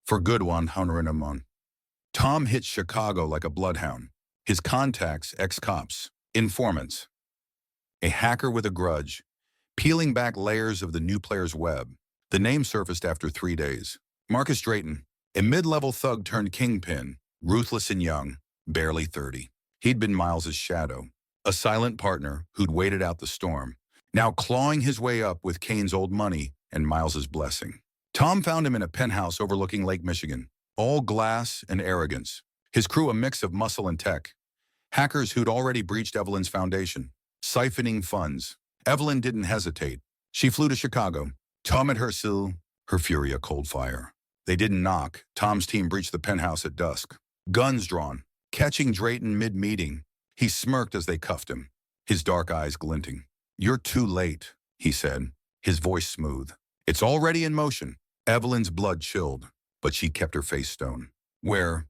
For good one, Hunterin. Tom hit Chicago like a bloodhound. His contacts, ex-cops, informants. A hacker with a grudge, peeling back layers of the new player's web. The name surfaced after 3 days. Marcus Drayton, a mid-level thug turned kingpin, ruthless and young, barely 30. He'd been Miles's shadow, a silent partner who'd waited out the storm, now clawing his way up with Kane's old money and Miles's blessing. Tom found him in a penthouse overlooking Lake Michigan, all glass and arrogance. His crew a mix of muscle and tech. Hackers who'd already breached Evelyn's foundation, siphoning funds. Evelyn didn't hesitate. She flew to Chicago. Tom at her sill, her fury a cold fire. They didn't knock. Tom's team breached the penthouse at dusk. Guns drawn, catching Drayton mid-meeting. He smirked as they cuffed him, his dark eyes glinting. You're too late, he said, his voice smooth. It's already in motion. Evelyn's blood chilled, but she kept her face stone. Where?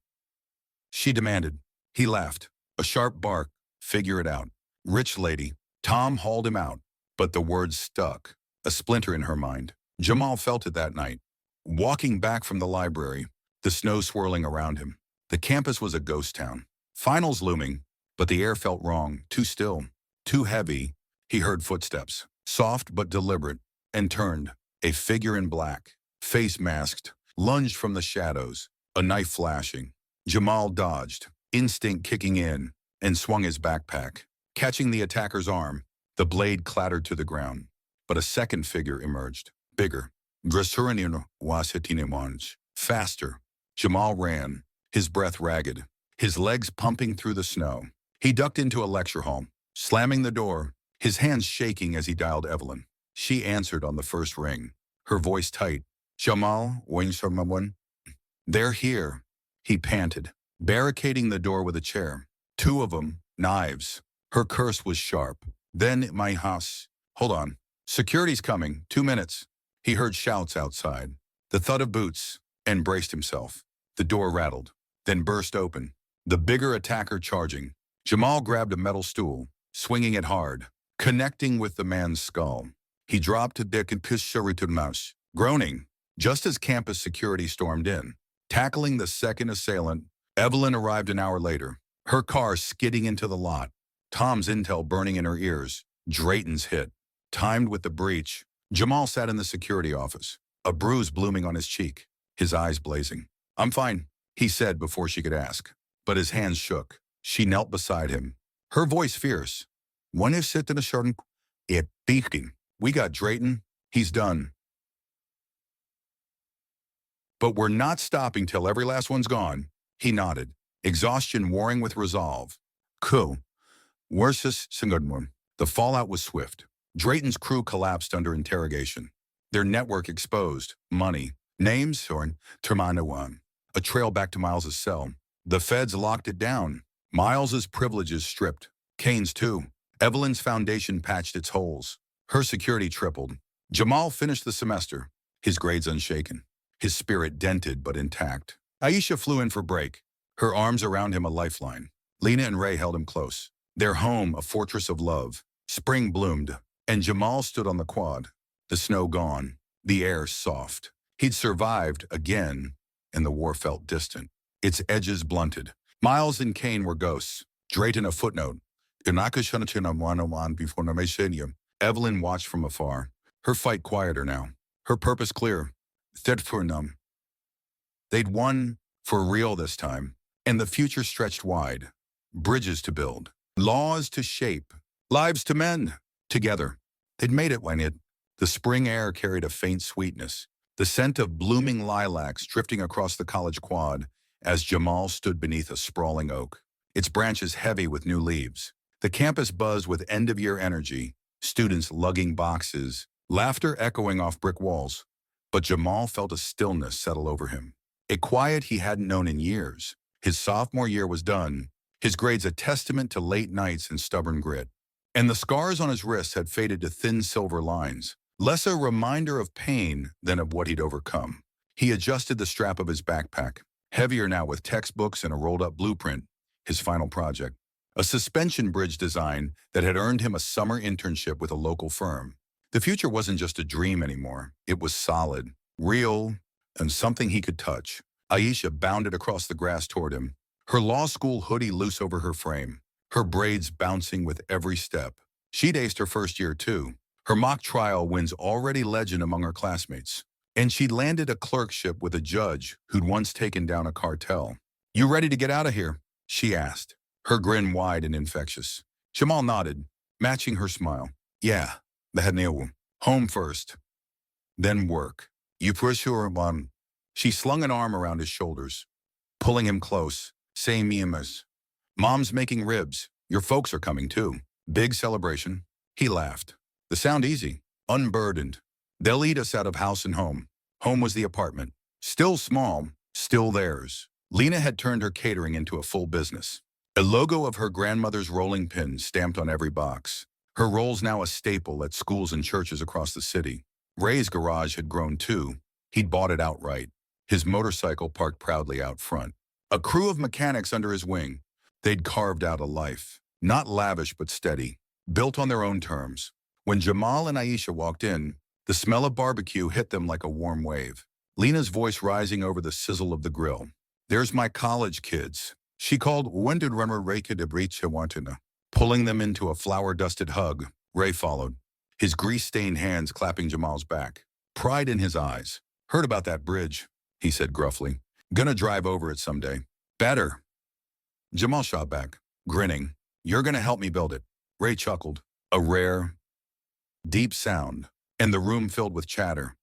She demanded. He laughed. A sharp bark. Figure it out. Rich lady. Tom hauled him out, but the words stuck, a splinter in her mind. Jamal felt it that night. Walking back from the library, the snow swirling around him. The campus was a ghost town. Finals looming, but the air felt wrong, too still, too heavy. He heard footsteps, soft but deliberate, and turned. A figure in black, face masked, lunged from the shadows, a knife flashing. Jamal dodged, instinct kicking in, and swung his backpack. Catching the attacker's arm, the blade clattered to the ground. But a second figure emerged, bigger. Faster. Jamal ran, his breath ragged, his legs pumping through the snow. He ducked into a lecture hall, slamming the door, his hands shaking as he dialed Evelyn. She answered on the first ring, her voice tight. Jamal, they're here, he panted, barricading the door with a chair. 2 of them, knives. Her curse was sharp. Then my house. Hold on. Security's coming. 2 minutes. He heard shouts outside, the thud of boots, and braced himself. The door rattled, then burst open. The bigger attacker charging. Jamal grabbed a metal stool, swinging it hard, connecting with the man's skull. He dropped to deck and pissed mouse, groaning, just as campus security stormed in. Tackling the second assailant, Evelyn arrived an hour later, her car skidding into the lot. Tom's intel burning in her ears. Drayton's hit. Timed with the breach, Jamal sat in the security office, a bruise blooming on his cheek, his eyes blazing. "I'm fine," he said before she could ask. But his hands shook. She knelt beside him, her voice fierce. "When is it in a certain it beaking? We got Drayton. He's done. But we're not stopping till every last one's gone." He nodded, exhaustion warring with resolve. "Cool. Versus Singudmon." The fallout was swift. Drayton's crew collapsed under interrogation. Their network exposed. Money. Names, or Termanawan. A trail back to Miles's cell. The feds locked it down. Miles's privileges stripped. Kane's too. Evelyn's foundation patched its holes. Her security tripled. Jamal finished the semester, his grades unshaken, his spirit dented but intact. Aisha flew in for break, her arms around him a lifeline. Lena and Ray held him close. Their home a fortress of love. Spring bloomed, and Jamal stood on the quad. The snow gone, the air soft. He'd survived again, and the war felt distant, its edges blunted. Miles and Kane were ghosts. Drayton a footnote. Evelyn watched from afar, her fight quieter now, her purpose clear. They'd won for real this time, and the future stretched wide. Bridges to build, laws to shape, lives to mend. Together, they'd made it when the spring air carried a faint sweetness, the scent of blooming lilacs drifting across the college quad as Jamal stood beneath a sprawling oak, its branches heavy with new leaves. The campus buzzed with end-of-year energy, students lugging boxes, laughter echoing off brick walls. But Jamal felt a stillness settle over him, a quiet he hadn't known in years. His sophomore year was done, his grades a testament to late nights and stubborn grit. And the scars on his wrists had faded to thin silver lines, less a reminder of pain than of what he'd overcome. He adjusted the strap of his backpack, heavier now with textbooks and a rolled-up blueprint, his final project. A suspension bridge design that had earned him a summer internship with a local firm. The future wasn't just a dream anymore. It was solid, real, and something he could touch. Aisha bounded across the grass toward him, her law school hoodie loose over her frame, her braids bouncing with every step. She'd aced her first year too. Her mock trial wins already legend among her classmates. And she'd landed a clerkship with a judge who'd once taken down a cartel. "You ready to get out of here?" she asked, her grin wide and infectious. Jamal nodded, matching her smile. "Yeah, home first, then work. You push her on." She slung an arm around his shoulders, pulling him close. "Say Miamas. Mom's making ribs. Your folks are coming too. Big celebration." He laughed. "The sound easy, unburdened. They'll eat us out of house and home." Home was the apartment. Still small, still theirs. Lena had turned her catering into a full business. A logo of her grandmother's rolling pin stamped on every box. Her rolls now a staple at schools and churches across the city. Ray's garage had grown too. He'd bought it outright, his motorcycle parked proudly out front. A crew of mechanics under his wing. They'd carved out a life, not lavish but steady, built on their own terms. When Jamal and Aisha walked in, the smell of barbecue hit them like a warm wave. Lena's voice rising over the sizzle of the grill. "There's my college kids." She called "When did Remmer Reka de Brecha Wantina?" Pulling them into a flour-dusted hug. Ray followed, his grease-stained hands clapping Jamal's back. Pride in his eyes. "Heard about that bridge," he said gruffly. "Gonna drive over it someday." "Better." Jamal shot back, grinning. "You're gonna help me build it." Ray chuckled. A rare, deep sound, and the room filled with chatter.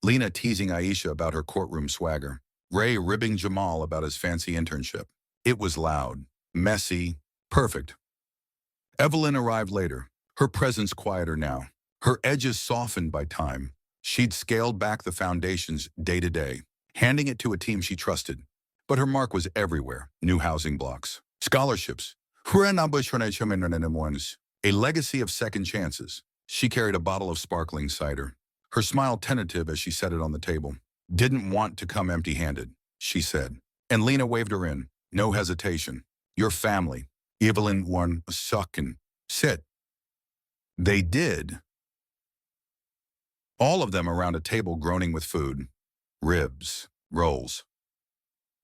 Lena teasing Aisha about her courtroom swagger. Ray ribbing Jamal about his fancy internship. It was loud, messy, perfect. Evelyn arrived later, her presence quieter now, her edges softened by time. She'd scaled back the foundations day to day, handing it to a team she trusted. But her mark was everywhere. New housing blocks, scholarships, a legacy of second chances. She carried a bottle of sparkling cider, her smile tentative as she set it on the table. "Didn't want to come empty-handed," she said. And Lena waved her in. No hesitation. Your family. Evelyn one suckin. Sit. They did. All of them around a table groaning with food. Ribs. Rolls.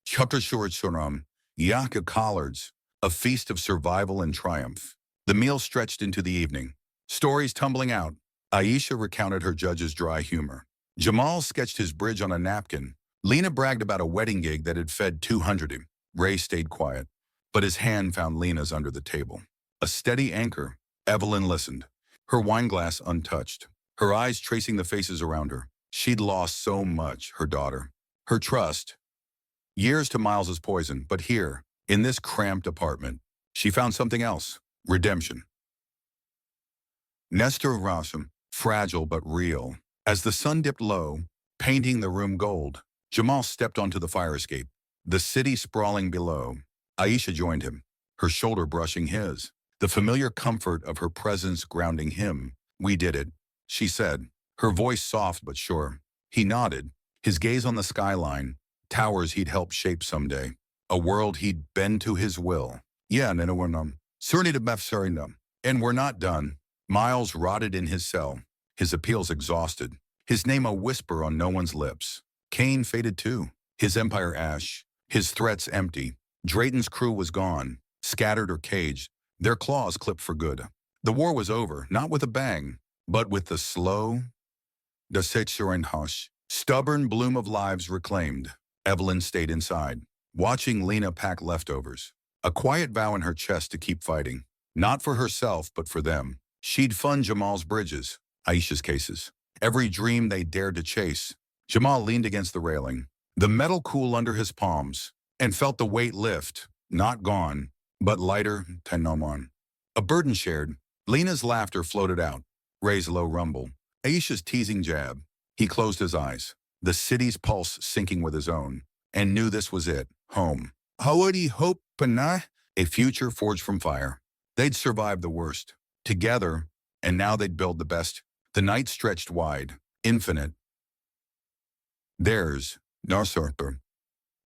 Chuttershurtsuram. Yaka collards. A feast of survival and triumph. The meal stretched into the evening. Stories tumbling out. Aisha recounted her judge's dry humor. Jamal sketched his bridge on a napkin. Lena bragged about a wedding gig that had fed 200 him. Ray stayed quiet, but his hand found Lena's under the table. A steady anchor. Evelyn listened, her wineglass untouched, her eyes tracing the faces around her. She'd lost so much, her daughter. Her trust. Years to Miles's poison, but here, in this cramped apartment, she found something else. Redemption. Nestor Rossum, fragile but real. As the sun dipped low, painting the room gold, Jamal stepped onto the fire escape. The city sprawling below. Aisha joined him, her shoulder brushing his, the familiar comfort of her presence grounding him. We did it, she said, her voice soft but sure. He nodded, his gaze on the skyline, towers he'd helped shape someday, a world he'd bend to his will. Yeah, Ninawanum, Surnidabafsarinum. And we're not done. Miles rotted in his cell, his appeals exhausted, his name a whisper on no one's lips. Kane faded too, his empire ash, his threats empty. Drayton's crew was gone, scattered or caged, their claws clipped for good. The war was over, not with a bang, but with the slow, hush, stubborn bloom of lives reclaimed. Evelyn stayed inside, watching Lena pack leftovers, a quiet vow in her chest to keep fighting, not for herself but for them. She'd fund Jamal's bridges, Aisha's cases, every dream they dared to chase. Jamal leaned against the railing, the metal cool under his palms, and felt the weight lift, not gone, but lighter, tenomon. A burden shared. Lena's laughter floated out, Ray's low rumble, Aisha's teasing jab. He closed his eyes, the city's pulse syncing with his own, and knew this was it, home. Howadi hope panah, a future forged from fire. They'd survived the worst, together, and now they'd build the best. The night stretched wide, infinite. Theirs, Narsarthur,